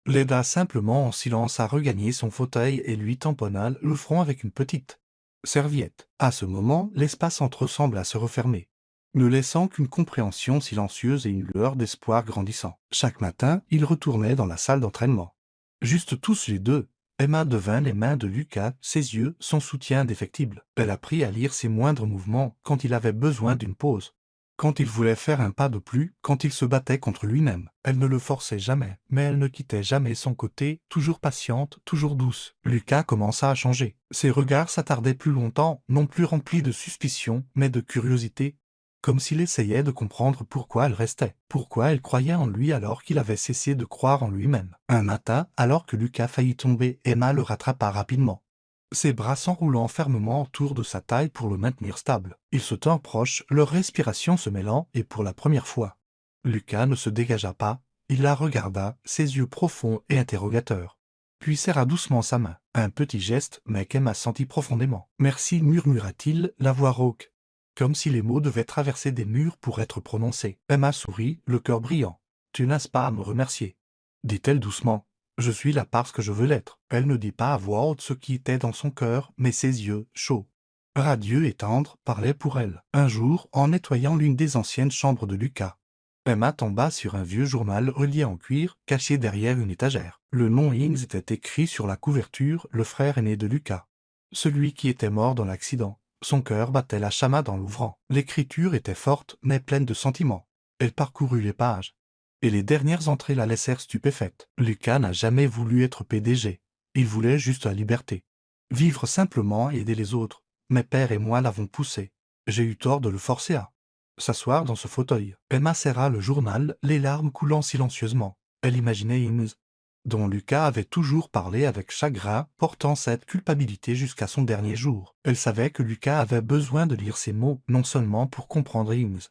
l'aida simplement en silence à regagner son fauteuil et lui tamponna le front avec une petite serviette. À ce moment, l'espace entre eux sembla se refermer. ne laissant qu'une compréhension silencieuse et une lueur d'espoir grandissant. Chaque matin, ils retournaient dans la salle d'entraînement. Juste tous les deux, Emma devint les mains de Lucas, ses yeux, son soutien indéfectible. Elle apprit à lire ses moindres mouvements quand il avait besoin d'une pause. Quand il voulait faire un pas de plus, quand il se battait contre lui-même. Elle ne le forçait jamais, mais elle ne quittait jamais son côté, toujours patiente, toujours douce. Lucas commença à changer. Ses regards s'attardaient plus longtemps, non plus remplis de suspicion, mais de curiosité, comme s'il essayait de comprendre pourquoi elle restait, pourquoi elle croyait en lui alors qu'il avait cessé de croire en lui-même. Un matin, alors que Lucas faillit tomber, Emma le rattrapa rapidement, ses bras s'enroulant fermement autour de sa taille pour le maintenir stable. Ils se tinrent proches, leur respiration se mêlant, et pour la première fois, Lucas ne se dégagea pas, il la regarda, ses yeux profonds et interrogateurs. Puis serra doucement sa main. Un petit geste, mais qu'Emma sentit profondément. « Merci » murmura-t-il, la voix rauque, comme si les mots devaient traverser des murs pour être prononcés. Emma sourit, le cœur brillant. « Tu n'as pas à me remercier, » dit-elle doucement. « Je suis là parce que je veux l'être. » Elle ne dit pas à voix haute ce qui était dans son cœur, mais ses yeux, chauds, radieux et tendres, parlaient pour elle. Un jour, en nettoyant l'une des anciennes chambres de Lucas, Emma tomba sur un vieux journal relié en cuir, caché derrière une étagère. Le nom Ings était écrit sur la couverture, le frère aîné de Lucas, celui qui était mort dans l'accident. Son cœur battait la chamade en l'ouvrant. L'écriture était forte, mais pleine de sentiments. Elle parcourut les pages, et les dernières entrées la laissèrent stupéfaite. Lucas n'a jamais voulu être PDG. Il voulait juste la liberté. Vivre simplement et aider les autres. Mes pères et moi l'avons poussé. J'ai eu tort de le forcer à s'asseoir dans ce fauteuil. Emma serra le journal, les larmes coulant silencieusement. Elle imaginait Ings, dont Lucas avait toujours parlé avec chagrin, portant cette culpabilité jusqu'à son dernier jour. Elle savait que Lucas avait besoin de lire ces mots, non seulement pour comprendre Ings,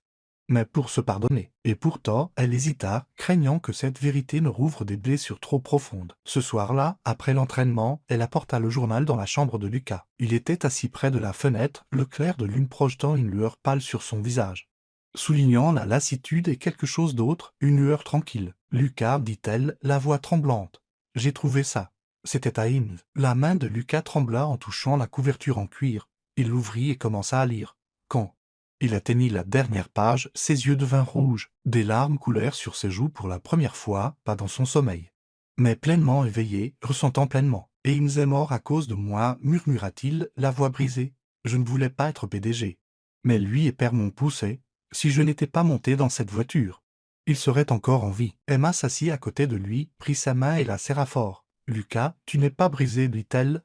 mais pour se pardonner. Et pourtant, elle hésita, craignant que cette vérité ne rouvre des blessures trop profondes. Ce soir-là, après l'entraînement, elle apporta le journal dans la chambre de Lucas. Il était assis près de la fenêtre, le clair de lune projetant une lueur pâle sur son visage, soulignant la lassitude et quelque chose d'autre, une lueur tranquille. « Lucas, dit-elle, la voix tremblante. J'ai trouvé ça. » C'était à Ings. La main de Lucas trembla en touchant la couverture en cuir. Il l'ouvrit et commença à lire. Quand il atteignit la dernière page, ses yeux devinrent rouges. Des larmes coulèrent sur ses joues pour la première fois, pas dans son sommeil, mais pleinement éveillé, ressentant pleinement. « Et Ings est mort à cause de moi, murmura-t-il, la voix brisée. Je ne voulais pas être PDG. Mais lui et père m'ont poussé. Si je n'étais pas monté dans cette voiture, il serait encore en vie. » Emma s'assit à côté de lui, prit sa main et la serra fort. « Lucas, tu n'es pas brisé, dit-elle. »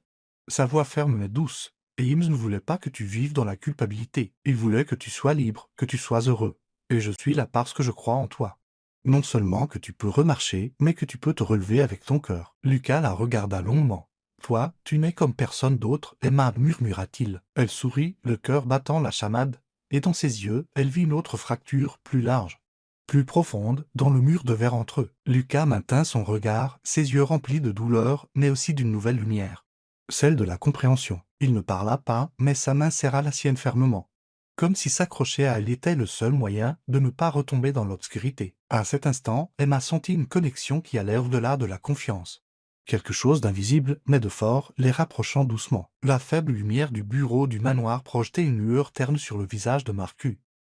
Sa voix ferme mais douce. « Et Ings ne voulait pas que tu vives dans la culpabilité. Il voulait que tu sois libre, que tu sois heureux. Et je suis là parce que je crois en toi. Non seulement que tu peux remarcher, mais que tu peux te relever avec ton cœur. » Lucas la regarda longuement. « Toi, tu n'es comme personne d'autre, Emma, murmura-t-il. » Elle sourit, le cœur battant la chamade, et dans ses yeux, elle vit une autre fracture, plus large, plus profonde, dans le mur de verre entre eux. Lucas maintint son regard, ses yeux remplis de douleur, mais aussi d'une nouvelle lumière, celle de la compréhension. Il ne parla pas, mais sa main serra la sienne fermement, comme si s'accrocher à elle était le seul moyen de ne pas retomber dans l'obscurité. À cet instant, Emma sentit une connexion qui allait au-delà de la confiance. Quelque chose d'invisible, mais de fort, les rapprochant doucement. La faible lumière du bureau du manoir projetait une lueur terne sur le visage de Marcus,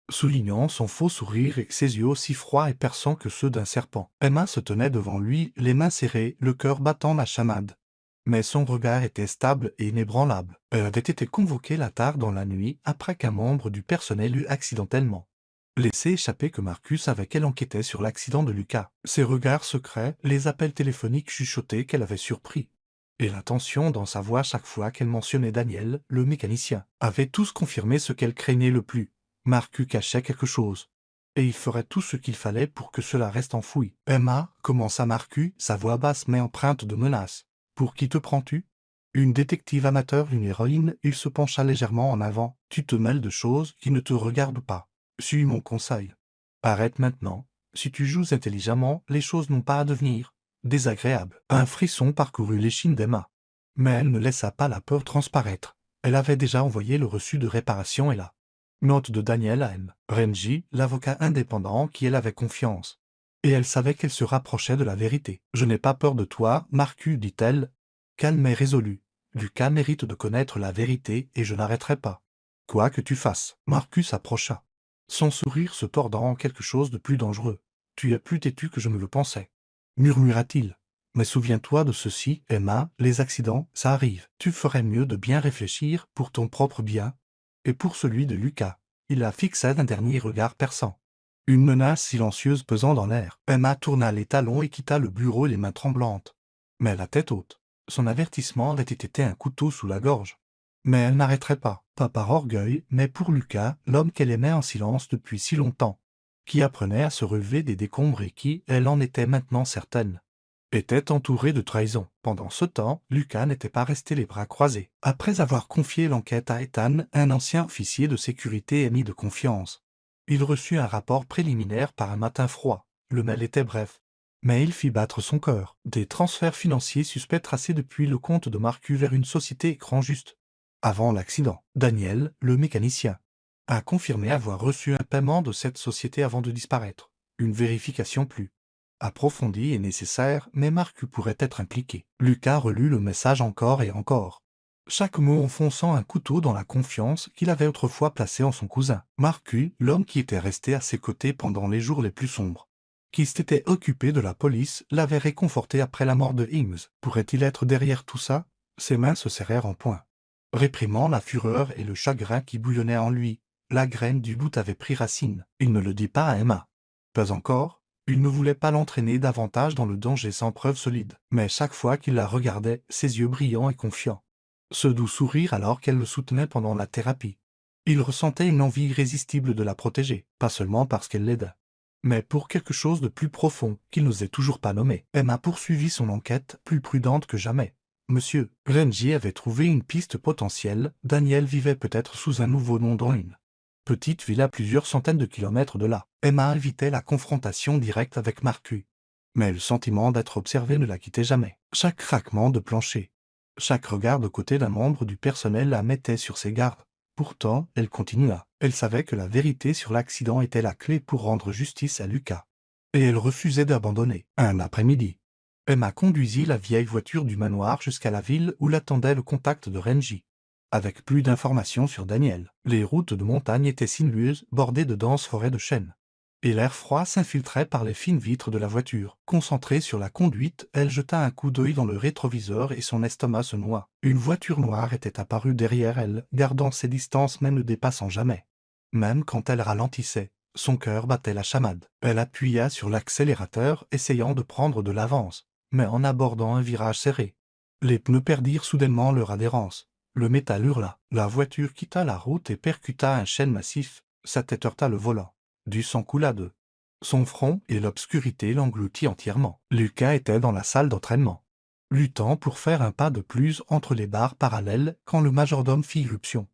soulignant son faux sourire et ses yeux aussi froids et perçants que ceux d'un serpent. Emma se tenait devant lui, les mains serrées, le cœur battant la chamade. Mais son regard était stable et inébranlable. Elle avait été convoquée là tard dans la nuit, après qu'un membre du personnel eût accidentellement laissé échapper que Marcus savait qu'elle enquêtait sur l'accident de Lucas. Ses regards secrets, les appels téléphoniques chuchotés qu'elle avait surpris, et la tension dans sa voix chaque fois qu'elle mentionnait Daniel, le mécanicien, avaient tous confirmé ce qu'elle craignait le plus. Marcus cachait quelque chose, et il ferait tout ce qu'il fallait pour que cela reste enfoui. « Emma, » commença Marcus, sa voix basse mais empreinte de menace. « Pour qui te prends-tu? Une détective amateur, une héroïne ?» Il se pencha légèrement en avant. « Tu te mêles de choses qui ne te regardent pas. Suis mon conseil. Arrête maintenant. Si tu joues intelligemment, les choses n'ont pas à devenir désagréables. » Un frisson parcourut l'échine d'Emma. Mais elle ne laissa pas la peur transparaître. Elle avait déjà envoyé le reçu de réparation et la note de Daniel à M. Renji, l'avocat indépendant qui elle avait confiance. Et elle savait qu'elle se rapprochait de la vérité. « Je n'ai pas peur de toi, Marcus, dit-elle, calme et résolue. Lucas mérite de connaître la vérité et je n'arrêterai pas, quoi que tu fasses. » Marcus approcha. son sourire se tordant en quelque chose de plus dangereux. « Tu es plus têtu que je ne le pensais. » murmura-t-il. « Mais souviens-toi de ceci, Emma, les accidents, ça arrive. Tu ferais mieux de bien réfléchir pour ton propre bien et pour celui de Lucas. » Il la fixa d'un dernier regard perçant. Une menace silencieuse pesant dans l'air. Emma tourna les talons et quitta le bureau les mains tremblantes. Mais la tête haute. Son avertissement avait été un couteau sous la gorge. Mais elle n'arrêterait pas par orgueil, mais pour Lucas, l'homme qu'elle aimait en silence depuis si longtemps, qui apprenait à se relever des décombres et qui, elle en était maintenant certaine, était entouré de trahison. Pendant ce temps, Lucas n'était pas resté les bras croisés. Après avoir confié l'enquête à Ethan, un ancien officier de sécurité ami de confiance, il reçut un rapport préliminaire par un matin froid. Le mail était bref, mais il fit battre son cœur. Des transferts financiers suspects tracés depuis le compte de Marcus vers une société écran juste. Avant l'accident, Daniel, le mécanicien, a confirmé avoir reçu un paiement de cette société avant de disparaître. Une vérification plus approfondie est nécessaire, mais Marcus pourrait être impliqué. Lucas relut le message encore et encore, chaque mot enfonçant un couteau dans la confiance qu'il avait autrefois placée en son cousin. Marcus, l'homme qui était resté à ses côtés pendant les jours les plus sombres, qui s'était occupé de la police, l'avait réconforté après la mort de Ings. Pourrait-il être derrière tout ça? Ses mains se serrèrent en poing, réprimant la fureur et le chagrin qui bouillonnaient en lui. La graine du doute avait pris racine. Il ne le dit pas à Emma. Pas encore. Il ne voulait pas l'entraîner davantage dans le danger sans preuve solide. Mais chaque fois qu'il la regardait, ses yeux brillants et confiants, ce doux sourire alors qu'elle le soutenait pendant la thérapie, il ressentait une envie irrésistible de la protéger, pas seulement parce qu'elle l'aidait, mais pour quelque chose de plus profond qu'il n'osait toujours pas nommer. Emma poursuivit son enquête, plus prudente que jamais. Monsieur Renji avait trouvé une piste potentielle. Daniel vivait peut-être sous un nouveau nom dans une petite ville à plusieurs centaines de kilomètres de là. Emma évitait la confrontation directe avec Marcus, mais le sentiment d'être observée ne la quittait jamais. Chaque craquement de plancher, chaque regard de côté d'un membre du personnel la mettait sur ses gardes. Pourtant, elle continua. Elle savait que la vérité sur l'accident était la clé pour rendre justice à Lucas. Et elle refusait d'abandonner. Un après-midi, Emma conduisit la vieille voiture du manoir jusqu'à la ville où l'attendait le contact de Renji. Avec plus d'informations sur Daniel, les routes de montagne étaient sinueuses, bordées de denses forêts de chênes, et l'air froid s'infiltrait par les fines vitres de la voiture. Concentrée sur la conduite, elle jeta un coup d'œil dans le rétroviseur et son estomac se noua. Une voiture noire était apparue derrière elle, gardant ses distances mais ne dépassant jamais. Même quand elle ralentissait, son cœur battait la chamade. Elle appuya sur l'accélérateur, essayant de prendre de l'avance, mais en abordant un virage serré, les pneus perdirent soudainement leur adhérence. Le métal hurla. La voiture quitta la route et percuta un chêne massif. Sa tête heurta le volant. Du sang coula de son front et l'obscurité l'engloutit entièrement. Lucas était dans la salle d'entraînement, luttant pour faire un pas de plus entre les barres parallèles quand le majordome fit irruption.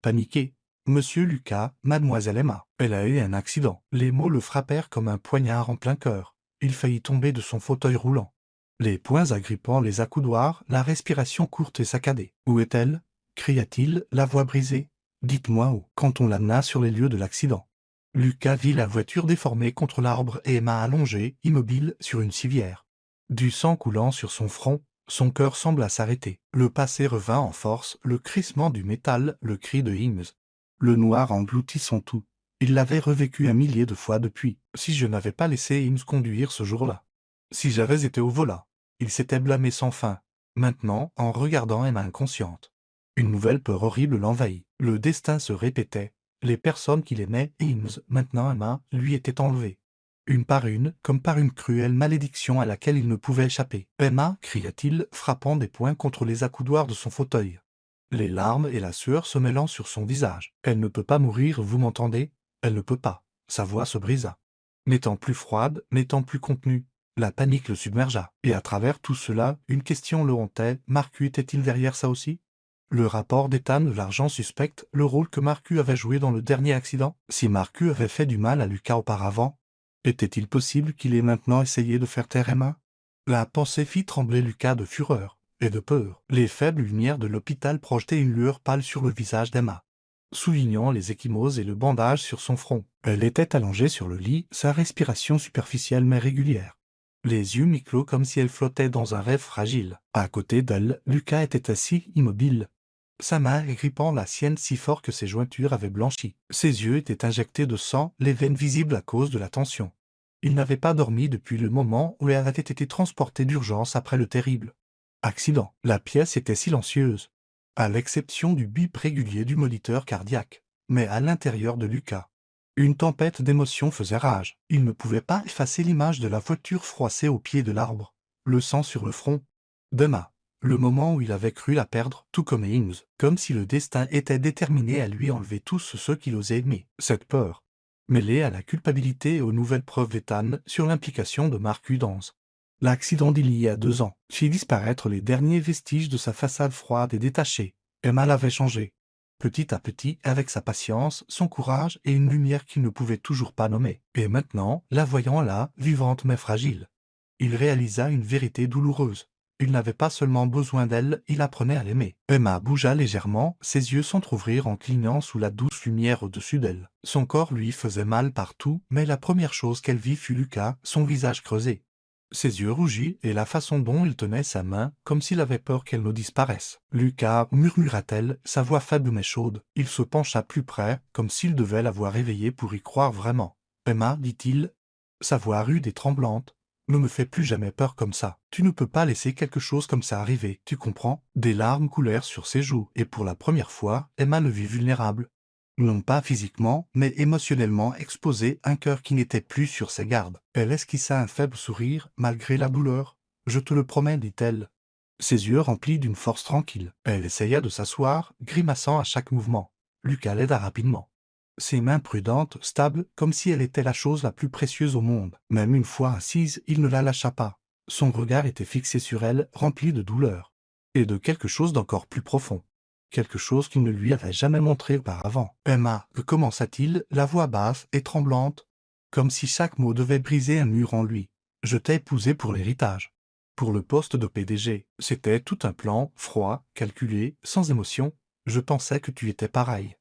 Paniqué. « Monsieur Lucas, mademoiselle Emma, elle a eu un accident. » Les mots le frappèrent comme un poignard en plein cœur. Il faillit tomber de son fauteuil roulant, les poings agrippant les accoudoirs, la respiration courte et saccadée. « Où est-elle » cria-t-il, la voix brisée. « Dites-moi où. » Quand on l'amena sur les lieux de l'accident, Lucas vit la voiture déformée contre l'arbre et Emma allongée, immobile, sur une civière. Du sang coulant sur son front, son cœur sembla s'arrêter. Le passé revint en force, le crissement du métal, le cri de Ings. Le noir engloutit son tout. Il l'avait revécu 1 millier de fois depuis. Si je n'avais pas laissé Ings conduire ce jour-là. Si j'avais été au volant. Il s'était blâmé sans fin. Maintenant, en regardant Emma inconsciente, une nouvelle peur horrible l'envahit. Le destin se répétait. Les personnes qu'il aimait, Ings, maintenant Emma, lui étaient enlevées. Une par une, comme par une cruelle malédiction à laquelle il ne pouvait échapper. « Emma » cria-t-il, frappant des poings contre les accoudoirs de son fauteuil, les larmes et la sueur se mêlant sur son visage. « Elle ne peut pas mourir, vous m'entendez? Elle ne peut pas. » Sa voix se brisa. N'étant plus froide, n'étant plus contenue, la panique le submergea. Et à travers tout cela, une question le hantait. Marcus était-il derrière ça aussi? Le rapport d'Ethan de l'argent suspecte le rôle que Marcus avait joué dans le dernier accident. Si Marcus avait fait du mal à Lucas auparavant, était-il possible qu'il ait maintenant essayé de faire taire Emma? La pensée fit trembler Lucas de fureur et de peur. Les faibles lumières de l'hôpital projetaient une lueur pâle sur le visage d'Emma, soulignant les ecchymoses et le bandage sur son front. Elle était allongée sur le lit, sa respiration superficielle mais régulière, les yeux mi-clos comme si elle flottait dans un rêve fragile. À côté d'elle, Lucas était assis, immobile, sa main grippant la sienne si fort que ses jointures avaient blanchi. Ses yeux étaient injectés de sang, les veines visibles à cause de la tension. Il n'avait pas dormi depuis le moment où elle avait été transportée d'urgence après le terrible accident. La pièce était silencieuse, à l'exception du bip régulier du moniteur cardiaque. Mais à l'intérieur de Lucas, une tempête d'émotions faisait rage. Il ne pouvait pas effacer l'image de la voiture froissée au pied de l'arbre, le sang sur le front d'Emma. Le moment où il avait cru la perdre, tout comme Ings, comme si le destin était déterminé à lui enlever tous ceux qu'il osait aimer. Cette peur, mêlée à la culpabilité et aux nouvelles preuves d'Ethan sur l'implication de Mark Udance. L'accident d'il y a 2 ans fit disparaître les derniers vestiges de sa façade froide et détachée. Emma l'avait changé. Petit à petit, avec sa patience, son courage et une lumière qu'il ne pouvait toujours pas nommer. Et maintenant, la voyant là, vivante mais fragile, il réalisa une vérité douloureuse. Il n'avait pas seulement besoin d'elle, il apprenait à l'aimer. Emma bougea légèrement, ses yeux s'entr'ouvrirent en clignant sous la douce lumière au-dessus d'elle. Son corps lui faisait mal partout, mais la première chose qu'elle vit fut Lucas, son visage creusé, ses yeux rougis et la façon dont il tenait sa main, comme s'il avait peur qu'elle ne disparaisse. « Lucas, murmura-t-elle, sa voix faible mais chaude. Il se pencha plus près, comme s'il devait la voir réveillée pour y croire vraiment. « Emma, dit-il, sa voix rude et tremblante, ne me fais plus jamais peur comme ça. Tu ne peux pas laisser quelque chose comme ça arriver, tu comprends ?» Des larmes coulèrent sur ses joues, et pour la première fois, Emma le vit vulnérable. Non pas physiquement, mais émotionnellement exposé, un cœur qui n'était plus sur ses gardes. Elle esquissa un faible sourire, malgré la douleur. « Je te le promets, dit-elle, ses yeux remplis d'une force tranquille. Elle essaya de s'asseoir, grimaçant à chaque mouvement. Lucas l'aida rapidement. Ses mains prudentes, stables, comme si elle était la chose la plus précieuse au monde. Même une fois assise, il ne la lâcha pas. Son regard était fixé sur elle, rempli de douleur. Et de quelque chose d'encore plus profond. Quelque chose qu'il ne lui avait jamais montré auparavant. « Emma, que commença-t-il, la voix basse et tremblante, comme si chaque mot devait briser un mur en lui. Je t'ai épousé pour l'héritage. Pour le poste de PDG, c'était tout un plan, froid, calculé, sans émotion. Je pensais que tu étais pareil.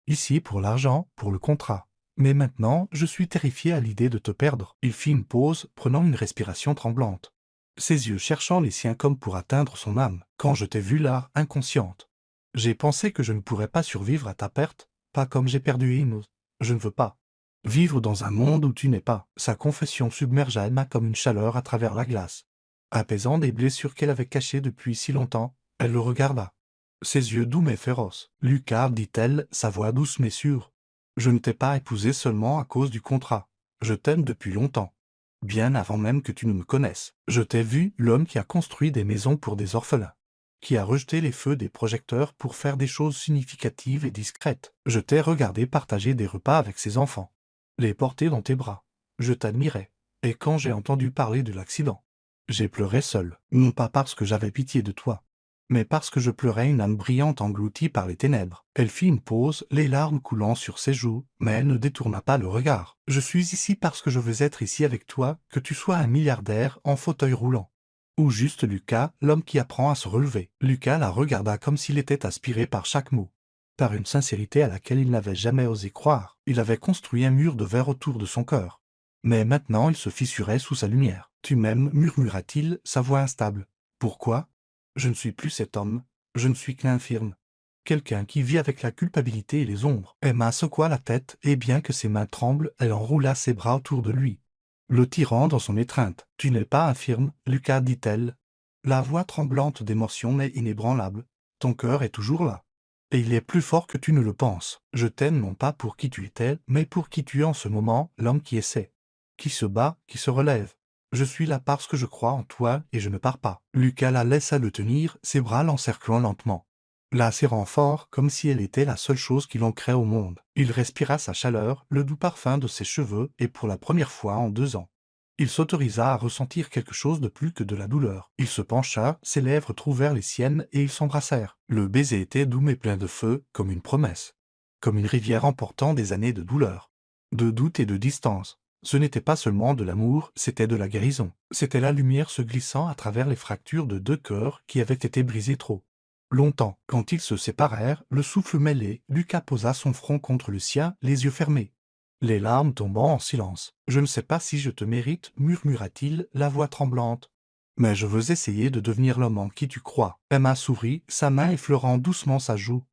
Ici pour l'argent, pour le contrat. Mais maintenant, je suis terrifié à l'idée de te perdre. » Il fit une pause, prenant une respiration tremblante, ses yeux cherchant les siens comme pour atteindre son âme. « Quand je t'ai vue là, inconsciente, j'ai pensé que je ne pourrais pas survivre à ta perte, pas comme j'ai perdu Amos. Je ne veux pas vivre dans un monde où tu n'es pas. » Sa confession submergea Emma comme une chaleur à travers la glace. Apaisant des blessures qu'elle avait cachées depuis si longtemps, elle le regarda. Ses yeux doux mais féroces. « Lucas, dit-elle, sa voix douce mais sûre, je ne t'ai pas épousé seulement à cause du contrat. Je t'aime depuis longtemps. Bien avant même que tu ne me connaisses. Je t'ai vu, l'homme qui a construit des maisons pour des orphelins, qui a rejeté les feux des projecteurs pour faire des choses significatives et discrètes. Je t'ai regardé partager des repas avec ses enfants, les porter dans tes bras. Je t'admirais. Et quand j'ai entendu parler de l'accident, j'ai pleuré seul, non pas parce que j'avais pitié de toi, mais parce que je pleurais une âme brillante engloutie par les ténèbres. » Elle fit une pause, les larmes coulant sur ses joues, mais elle ne détourna pas le regard. « Je suis ici parce que je veux être ici avec toi, que tu sois un milliardaire en fauteuil roulant. Ou juste Lucas, l'homme qui apprend à se relever. » Lucas la regarda comme s'il était aspiré par chaque mot, par une sincérité à laquelle il n'avait jamais osé croire. Il avait construit un mur de verre autour de son cœur. Mais maintenant il se fissurait sous sa lumière. « Tu m'aimes, murmura-t-il, sa voix instable. Pourquoi ? Je ne suis plus cet homme, je ne suis qu'infirme. Quelqu'un qui vit avec la culpabilité et les ombres. » Emma secoua la tête, et bien que ses mains tremblent, elle enroula ses bras autour de lui, le tirant dans son étreinte. « Tu n'es pas infirme, Lucas, dit-elle, la voix tremblante d'émotion mais inébranlable. Ton cœur est toujours là. Et il est plus fort que tu ne le penses. Je t'aime non pas pour qui tu étais, mais pour qui tu es en ce moment, l'homme qui essaie, qui se bat, qui se relève. Je suis là parce que je crois en toi et je ne pars pas. » Lucas la laissa le tenir, ses bras l'encerclant lentement, la serrant fort comme si elle était la seule chose qui l'ancrait au monde. Il respira sa chaleur, le doux parfum de ses cheveux, et pour la première fois en 2 ans, il s'autorisa à ressentir quelque chose de plus que de la douleur. Il se pencha, ses lèvres trouvèrent les siennes et ils s'embrassèrent. Le baiser était doux mais plein de feu, comme une promesse, comme une rivière emportant des années de douleur, de doute et de distance. Ce n'était pas seulement de l'amour, c'était de la guérison. C'était la lumière se glissant à travers les fractures de 2 cœurs qui avaient été brisés trop longtemps. Quand ils se séparèrent, le souffle mêlé, Lucas posa son front contre le sien, les yeux fermés, les larmes tombant en silence. « Je ne sais pas si je te mérite, murmura-t-il, la voix tremblante. Mais je veux essayer de devenir l'homme en qui tu crois. Emma sourit, sa main effleurant doucement sa joue,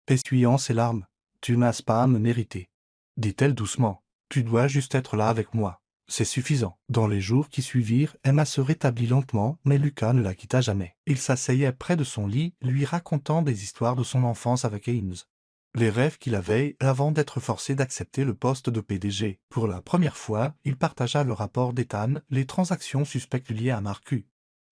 essuyant ses larmes. Tu n'as pas à me mériter, dit-elle doucement. Tu dois juste être là avec moi. C'est suffisant. Dans les jours qui suivirent, Emma se rétablit lentement, mais Lucas ne la quitta jamais. Il s'asseyait près de son lit, lui racontant des histoires de son enfance avec Haynes. Les rêves qu'il avait avant d'être forcé d'accepter le poste de PDG. Pour la première fois, il partagea le rapport d'Ethan, les transactions suspectes liées à Marcus.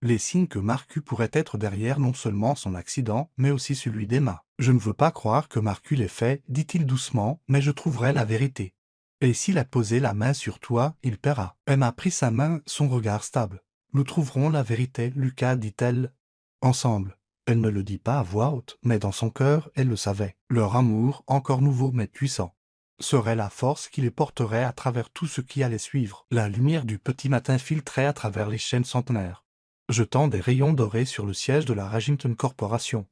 Les signes que Marcus pourrait être derrière non seulement son accident, mais aussi celui d'Emma. Je ne veux pas croire que Marcus l'ait fait, dit-il doucement, mais je trouverai la vérité. Et s'il a posé la main sur toi, il paiera. Emma prit sa main, son regard stable. Nous trouverons la vérité, Lucas, dit-elle. Ensemble. Elle ne le dit pas à voix haute, mais dans son cœur, elle le savait. Leur amour, encore nouveau mais puissant, serait la force qui les porterait à travers tout ce qui allait suivre. La lumière du petit matin filtrait à travers les chaînes centenaires, jetant des rayons dorés sur le siège de la Ragington Corporation,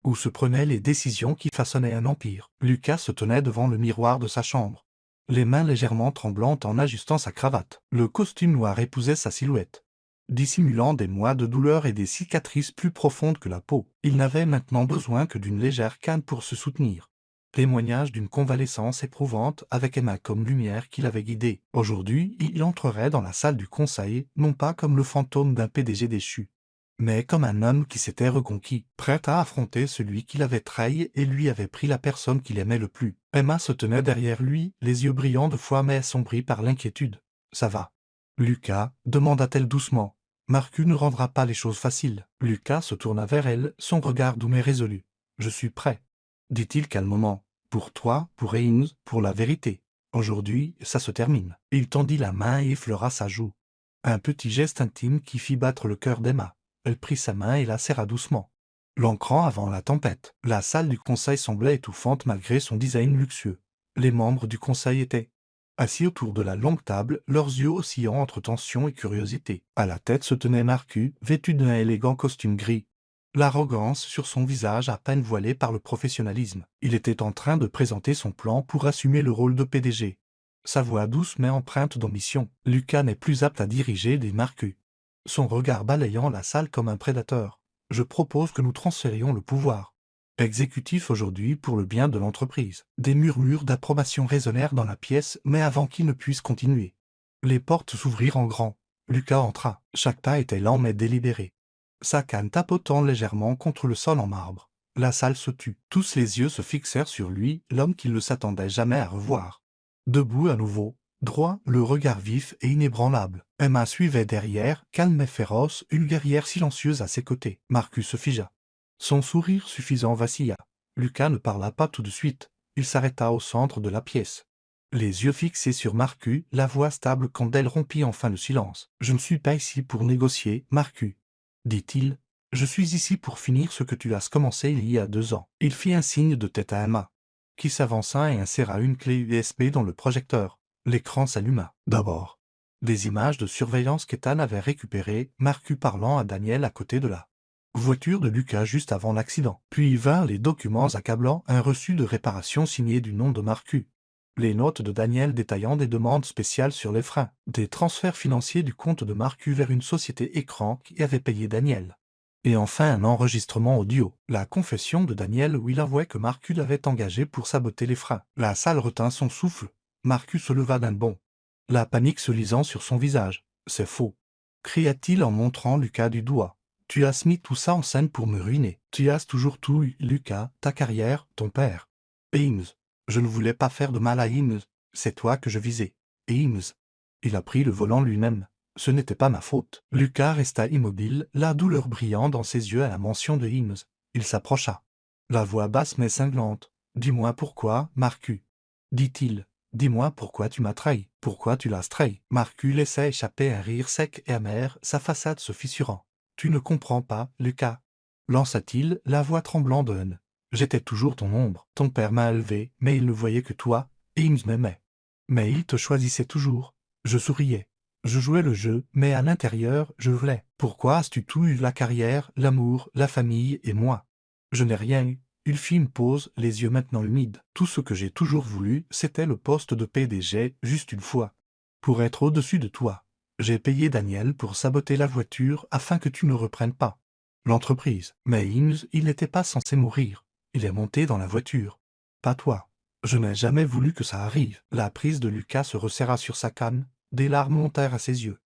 où se prenaient les décisions qui façonnaient un empire. Lucas se tenait devant le miroir de sa chambre, les mains légèrement tremblantes en ajustant sa cravate. Le costume noir épousait sa silhouette, dissimulant des mois de douleur et des cicatrices plus profondes que la peau. Il n'avait maintenant besoin que d'une légère canne pour se soutenir. Témoignage d'une convalescence éprouvante avec Emma comme lumière qui l'avait guidé. Aujourd'hui, il entrerait dans la salle du conseil, non pas comme le fantôme d'un PDG déchu, mais comme un homme qui s'était reconquis, prêt à affronter celui qui l'avait trahi et lui avait pris la personne qu'il aimait le plus. Emma se tenait derrière lui, les yeux brillants de foi mais assombris par l'inquiétude. « Ça va, Lucas ?» demanda-t-elle doucement. « Marcus ne rendra pas les choses faciles. » Lucas se tourna vers elle, son regard doux mais résolu. « Je suis prêt, » dit-il calmement. « Pour toi, pour Haynes, pour la vérité. Aujourd'hui, ça se termine. » Il tendit la main et effleura sa joue. Un petit geste intime qui fit battre le cœur d'Emma. Elle prit sa main et la serra doucement, l'ancrant avant la tempête. La salle du conseil semblait étouffante malgré son design luxueux. Les membres du conseil étaient assis autour de la longue table, leurs yeux oscillant entre tension et curiosité. À la tête se tenait Marcus, vêtu d'un élégant costume gris, l'arrogance sur son visage à peine voilé par le professionnalisme. Il était en train de présenter son plan pour assumer le rôle de PDG. Sa voix douce mais empreinte d'ambition. Lucas n'est plus apte à diriger des Marcus. Son regard balayant la salle comme un prédateur. Je propose que nous transférions le pouvoir exécutif aujourd'hui pour le bien de l'entreprise. Des murmures d'approbation résonnèrent dans la pièce, mais avant qu'il ne puisse continuer, les portes s'ouvrirent en grand. Lucas entra. Chaque pas était lent mais délibéré, sa canne tapotant légèrement contre le sol en marbre. La salle se tut. Tous les yeux se fixèrent sur lui, l'homme qu'ils ne s'attendaient jamais à revoir. Debout à nouveau, droit, le regard vif et inébranlable. Emma suivait derrière, calme et féroce, une guerrière silencieuse à ses côtés. Marcus se figea. Son sourire suffisant vacilla. Lucas ne parla pas tout de suite. Il s'arrêta au centre de la pièce, les yeux fixés sur Marcus, la voix stable quand elle rompit enfin le silence. « Je ne suis pas ici pour négocier, Marcus, » dit-il. « Je suis ici pour finir ce que tu as commencé il y a 2 ans. » Il fit un signe de tête à Emma, qui s'avança et inséra une clé USB dans le projecteur. L'écran s'alluma. D'abord, des images de surveillance qu'Ethan avait récupérées, Marcus parlant à Daniel à côté de la voiture de Lucas juste avant l'accident. Puis vinrent les documents accablants, un reçu de réparation signé du nom de Marcus, les notes de Daniel détaillant des demandes spéciales sur les freins, des transferts financiers du compte de Marcus vers une société écran qui avait payé Daniel. Et enfin un enregistrement audio, la confession de Daniel où il avouait que Marcus l'avait engagé pour saboter les freins. La salle retint son souffle. Marcus se leva d'un bond, la panique se lisant sur son visage. « C'est faux !» cria-t-il en montrant Lucas du doigt. « Tu as mis tout ça en scène pour me ruiner. Tu as toujours tout eu, Lucas, ta carrière, ton père. Haynes. Je ne voulais pas faire de mal à Haynes. C'est toi que je visais. Haynes. » Il a pris le volant lui-même. Ce n'était pas ma faute. Lucas resta immobile, la douleur brillant dans ses yeux à la mention de Haynes. Il s'approcha, la voix basse mais cinglante. « Dis-moi pourquoi, Marcus, » dit-il. « Dis-moi pourquoi tu m'as trahi, pourquoi tu l'as trahi. » Marcus laissa échapper un rire sec et amer, sa façade se fissurant. « Tu ne comprends pas, Lucas, » lança-t-il, la voix tremblant de haine. « J'étais toujours ton ombre. Ton père m'a élevé, mais il ne voyait que toi, et il m'aimait. Mais il te choisissait toujours. Je souriais. Je jouais le jeu, mais à l'intérieur, je voulais. Pourquoi as-tu tout eu, la carrière, l'amour, la famille et moi? Je n'ai rien eu. » Il fit une pause, les yeux maintenant humides. « Tout ce que j'ai toujours voulu, c'était le poste de PDG, juste une fois. Pour être au-dessus de toi. J'ai payé Daniel pour saboter la voiture afin que tu ne reprennes pas l'entreprise. Mais Ings, il n'était pas censé mourir. Il est monté dans la voiture. Pas toi. Je n'ai jamais voulu que ça arrive. La prise de Lucas se resserra sur sa canne, des larmes montèrent à ses yeux.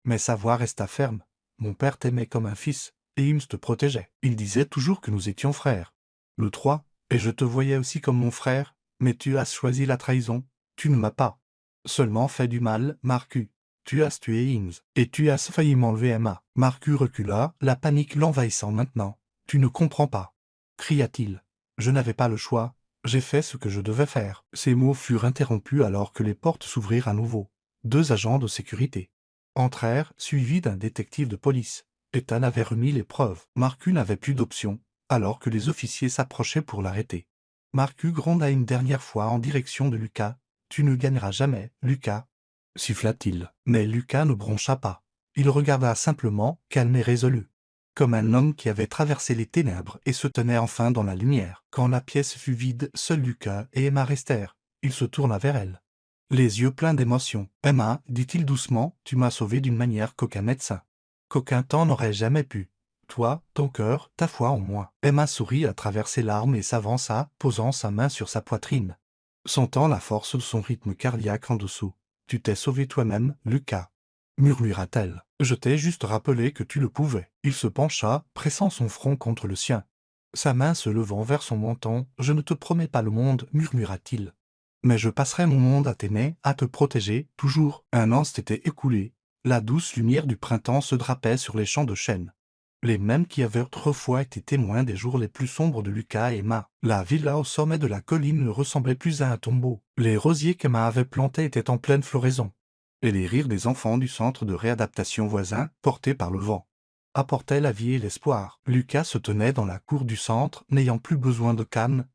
Mais sa voix resta ferme. Mon père t'aimait comme un fils, et Ings te protégeait. Il disait toujours que nous étions frères. Le 3, et je te voyais aussi comme mon frère, mais tu as choisi la trahison. Tu ne m'as pas seulement fait du mal, Marcus. Tu as tué Ings, et tu as failli m'enlever Emma. Marcus recula, la panique l'envahissant maintenant. Tu ne comprends pas, cria-t-il. Je n'avais pas le choix, j'ai fait ce que je devais faire. Ces mots furent interrompus alors que les portes s'ouvrirent à nouveau. 2 agents de sécurité entrèrent, suivis d'un détective de police. Ethan avait remis les preuves. Marcus n'avait plus d'option, alors que les officiers s'approchaient pour l'arrêter. Marcus gronda une dernière fois en direction de Lucas. Tu ne gagneras jamais, Lucas, siffla-t-il. Mais Lucas ne broncha pas. Il regarda simplement, calme et résolu. Comme un homme qui avait traversé les ténèbres et se tenait enfin dans la lumière. Quand la pièce fut vide, seuls Lucas et Emma restèrent. Il se tourna vers elle. Les yeux pleins d'émotion. « Emma, dit-il doucement, tu m'as sauvé d'une manière qu'aucun médecin, qu'aucun temps n'aurait jamais pu. Toi, ton cœur, ta foi en moi. » Emma sourit à travers ses larmes et s'avança, posant sa main sur sa poitrine. Sentant la force de son rythme cardiaque en dessous. « Tu t'es sauvé toi-même, Lucas, murmura-t-elle. Je t'ai juste rappelé que tu le pouvais. Il se pencha, pressant son front contre le sien. Sa main se levant vers son menton. « Je ne te promets pas le monde, murmura-t-il. Mais je passerai mon monde à t'aimer, à te protéger, toujours. » Un an s'était écoulé. La douce lumière du printemps se drapait sur les champs de chêne. Les mêmes qui avaient autrefois été témoins des jours les plus sombres de Lucas et Emma. La villa au sommet de la colline ne ressemblait plus à un tombeau. Les rosiers qu'Emma avait plantés étaient en pleine floraison. Et les rires des enfants du centre de réadaptation voisin, portés par le vent, apportaient la vie et l'espoir. Lucas se tenait dans la cour du centre, n'ayant plus besoin de canne,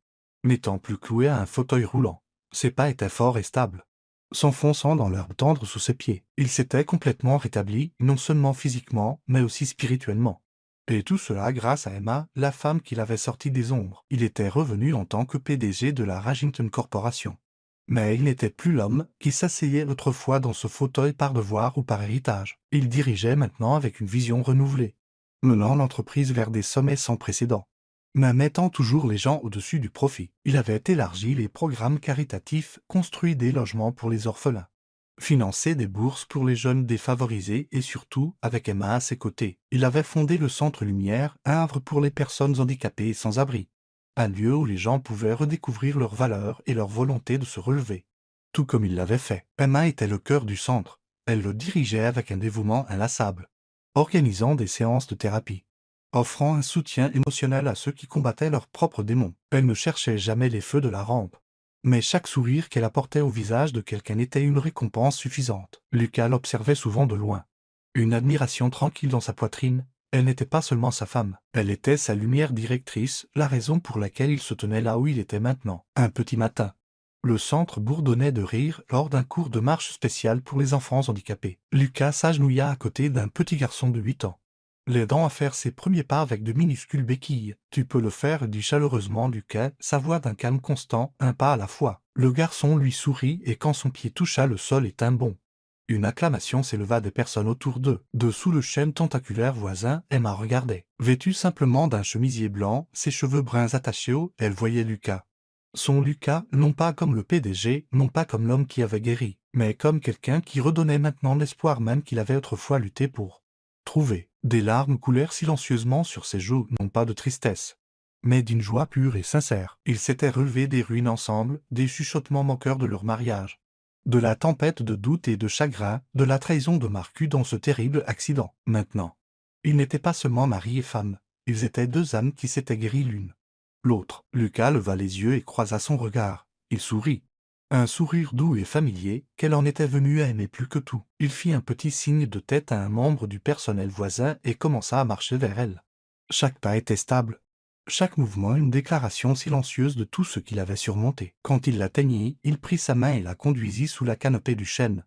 n'étant plus cloué à un fauteuil roulant. Ses pas étaient forts et stables, s'enfonçant dans l'herbe tendre sous ses pieds. Il s'était complètement rétabli, non seulement physiquement, mais aussi spirituellement. Et tout cela grâce à Emma, la femme qui l'avait sorti des ombres. Il était revenu en tant que PDG de la Ragington Corporation. Mais il n'était plus l'homme qui s'asseyait autrefois dans ce fauteuil par devoir ou par héritage. Il dirigeait maintenant avec une vision renouvelée, menant l'entreprise vers des sommets sans précédent, mais mettant toujours les gens au-dessus du profit. Il avait élargi les programmes caritatifs, construit des logements pour les orphelins, financé des bourses pour les jeunes défavorisés et surtout, avec Emma à ses côtés, il avait fondé le Centre Lumière, un havre pour les personnes handicapées et sans abri. Un lieu où les gens pouvaient redécouvrir leurs valeurs et leur volonté de se relever. Tout comme il l'avait fait. Emma était le cœur du centre. Elle le dirigeait avec un dévouement inlassable, organisant des séances de thérapie, offrant un soutien émotionnel à ceux qui combattaient leurs propres démons. Elle ne cherchait jamais les feux de la rampe, mais chaque sourire qu'elle apportait au visage de quelqu'un était une récompense suffisante. Lucas l'observait souvent de loin, une admiration tranquille dans sa poitrine. Elle n'était pas seulement sa femme, elle était sa lumière directrice, la raison pour laquelle il se tenait là où il était maintenant. Un petit matin, le centre bourdonnait de rire lors d'un cours de marche spécial pour les enfants handicapés. Lucas s'agenouilla à côté d'un petit garçon de 8 ans, l'aidant à faire ses premiers pas avec de minuscules béquilles. « Tu peux le faire » dit chaleureusement Lucas, sa voix d'un calme constant, un pas à la fois. Le garçon lui sourit et quand son pied toucha le sol et tint bon. Une acclamation s'éleva des personnes autour d'eux. Dessous le chêne tentaculaire voisin, Emma regardait. Vêtue simplement d'un chemisier blanc, ses cheveux bruns attachés haut, elle voyait Lucas. Son Lucas, non pas comme le PDG, non pas comme l'homme qui avait guéri, mais comme quelqu'un qui redonnait maintenant l'espoir même qu'il avait autrefois lutté pour trouver. Des larmes coulèrent silencieusement sur ses joues, non pas de tristesse, mais d'une joie pure et sincère. Ils s'étaient relevés des ruines ensemble, des chuchotements moqueurs de leur mariage, de la tempête de doute et de chagrin, de la trahison de Marcus dans ce terrible accident. Maintenant, ils n'étaient pas seulement mari et femme, ils étaient 2 âmes qui s'étaient guéries l'une l'autre. Lucas leva les yeux et croisa son regard. Il sourit. Un sourire doux et familier, qu'elle en était venue à aimer plus que tout. Il fit un petit signe de tête à un membre du personnel voisin et commença à marcher vers elle. Chaque pas était stable, chaque mouvement une déclaration silencieuse de tout ce qu'il avait surmonté. Quand il l'atteignit, il prit sa main et la conduisit sous la canopée du chêne,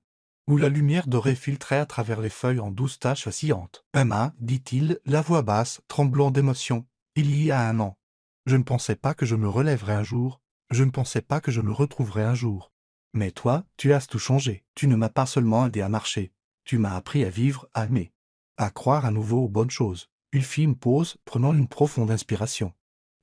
où la lumière dorée filtrait à travers les feuilles en douces taches vacillantes. « Emma, dit-il, la voix basse, tremblant d'émotion, il y a un an. Je ne pensais pas que je me relèverais un jour, je ne pensais pas que je me retrouverais un jour. Mais toi, tu as tout changé. Tu ne m'as pas seulement aidé à marcher, Tu m'as appris à vivre, à aimer, à croire à nouveau aux bonnes choses. Il fit une pause, prenant une profonde inspiration.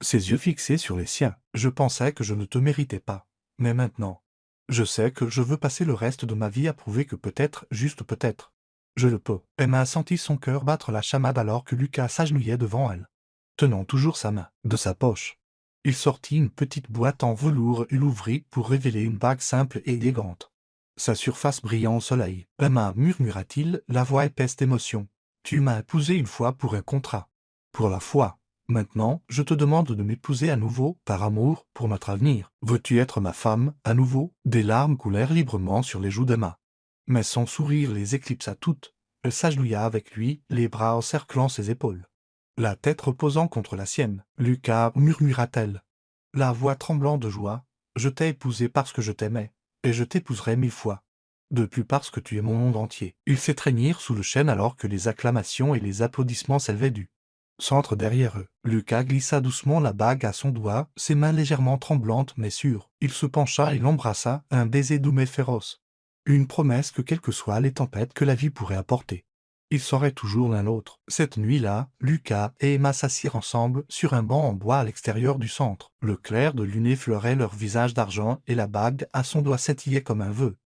Ses yeux fixés sur les siens, je pensais que je ne te méritais pas. Mais maintenant, je sais que je veux passer le reste de ma vie à prouver que peut-être, juste peut-être, je le peux. Emma a senti son cœur battre la chamade alors que Lucas s'agenouillait devant elle, tenant toujours sa main. De sa poche, il sortit une petite boîte en velours et l'ouvrit pour révéler une bague simple et élégante. Sa surface brillant au soleil. Emma, murmura-t-il, la voix épaisse d'émotion. Tu m'as épousé une fois pour un contrat. Pour la foi. Maintenant, je te demande de m'épouser à nouveau, par amour, pour notre avenir. Veux-tu être ma femme, à nouveau? Des larmes coulèrent librement sur les joues d'Emma. Mais son sourire les éclipsa toutes. Elle s'agenouilla avec lui, les bras encerclant ses épaules, la tête reposant contre la sienne. Lucas, murmura-t-elle, la voix tremblant de joie, je t'ai épousé parce que je t'aimais, et je t'épouserai 1000 fois. De plus parce que tu es mon monde entier. Ils s'étreignirent sous le chêne alors que les acclamations et les applaudissements s'élevaient du centre derrière eux. Lucas glissa doucement la bague à son doigt, ses mains légèrement tremblantes mais sûres. Il se pencha et l'embrassa, un baiser doux mais féroce. Une promesse que quelles que soient les tempêtes que la vie pourrait apporter, ils seraient toujours l'un l'autre. Cette nuit-là, Lucas et Emma s'assirent ensemble sur un banc en bois à l'extérieur du centre. Le clair de lune effleurait leur visage d'argent et la bague à son doigt scintillait comme un vœu.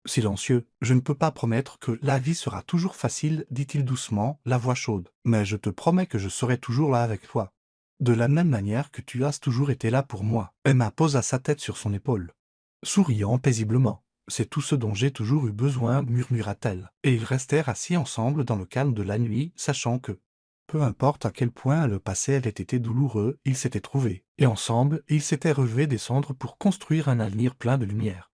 Silencieux, je ne peux pas promettre que la vie sera toujours facile, dit-il doucement, la voix chaude. Mais je te promets que je serai toujours là avec toi. De la même manière que tu as toujours été là pour moi. Emma posa sa tête sur son épaule, souriant paisiblement. C'est tout ce dont j'ai toujours eu besoin, murmura-t-elle. Et ils restèrent assis ensemble dans le calme de la nuit, sachant que, peu importe à quel point le passé avait été douloureux, ils s'étaient trouvés. Et ensemble, ils s'étaient relevés des cendres pour construire un avenir plein de lumière.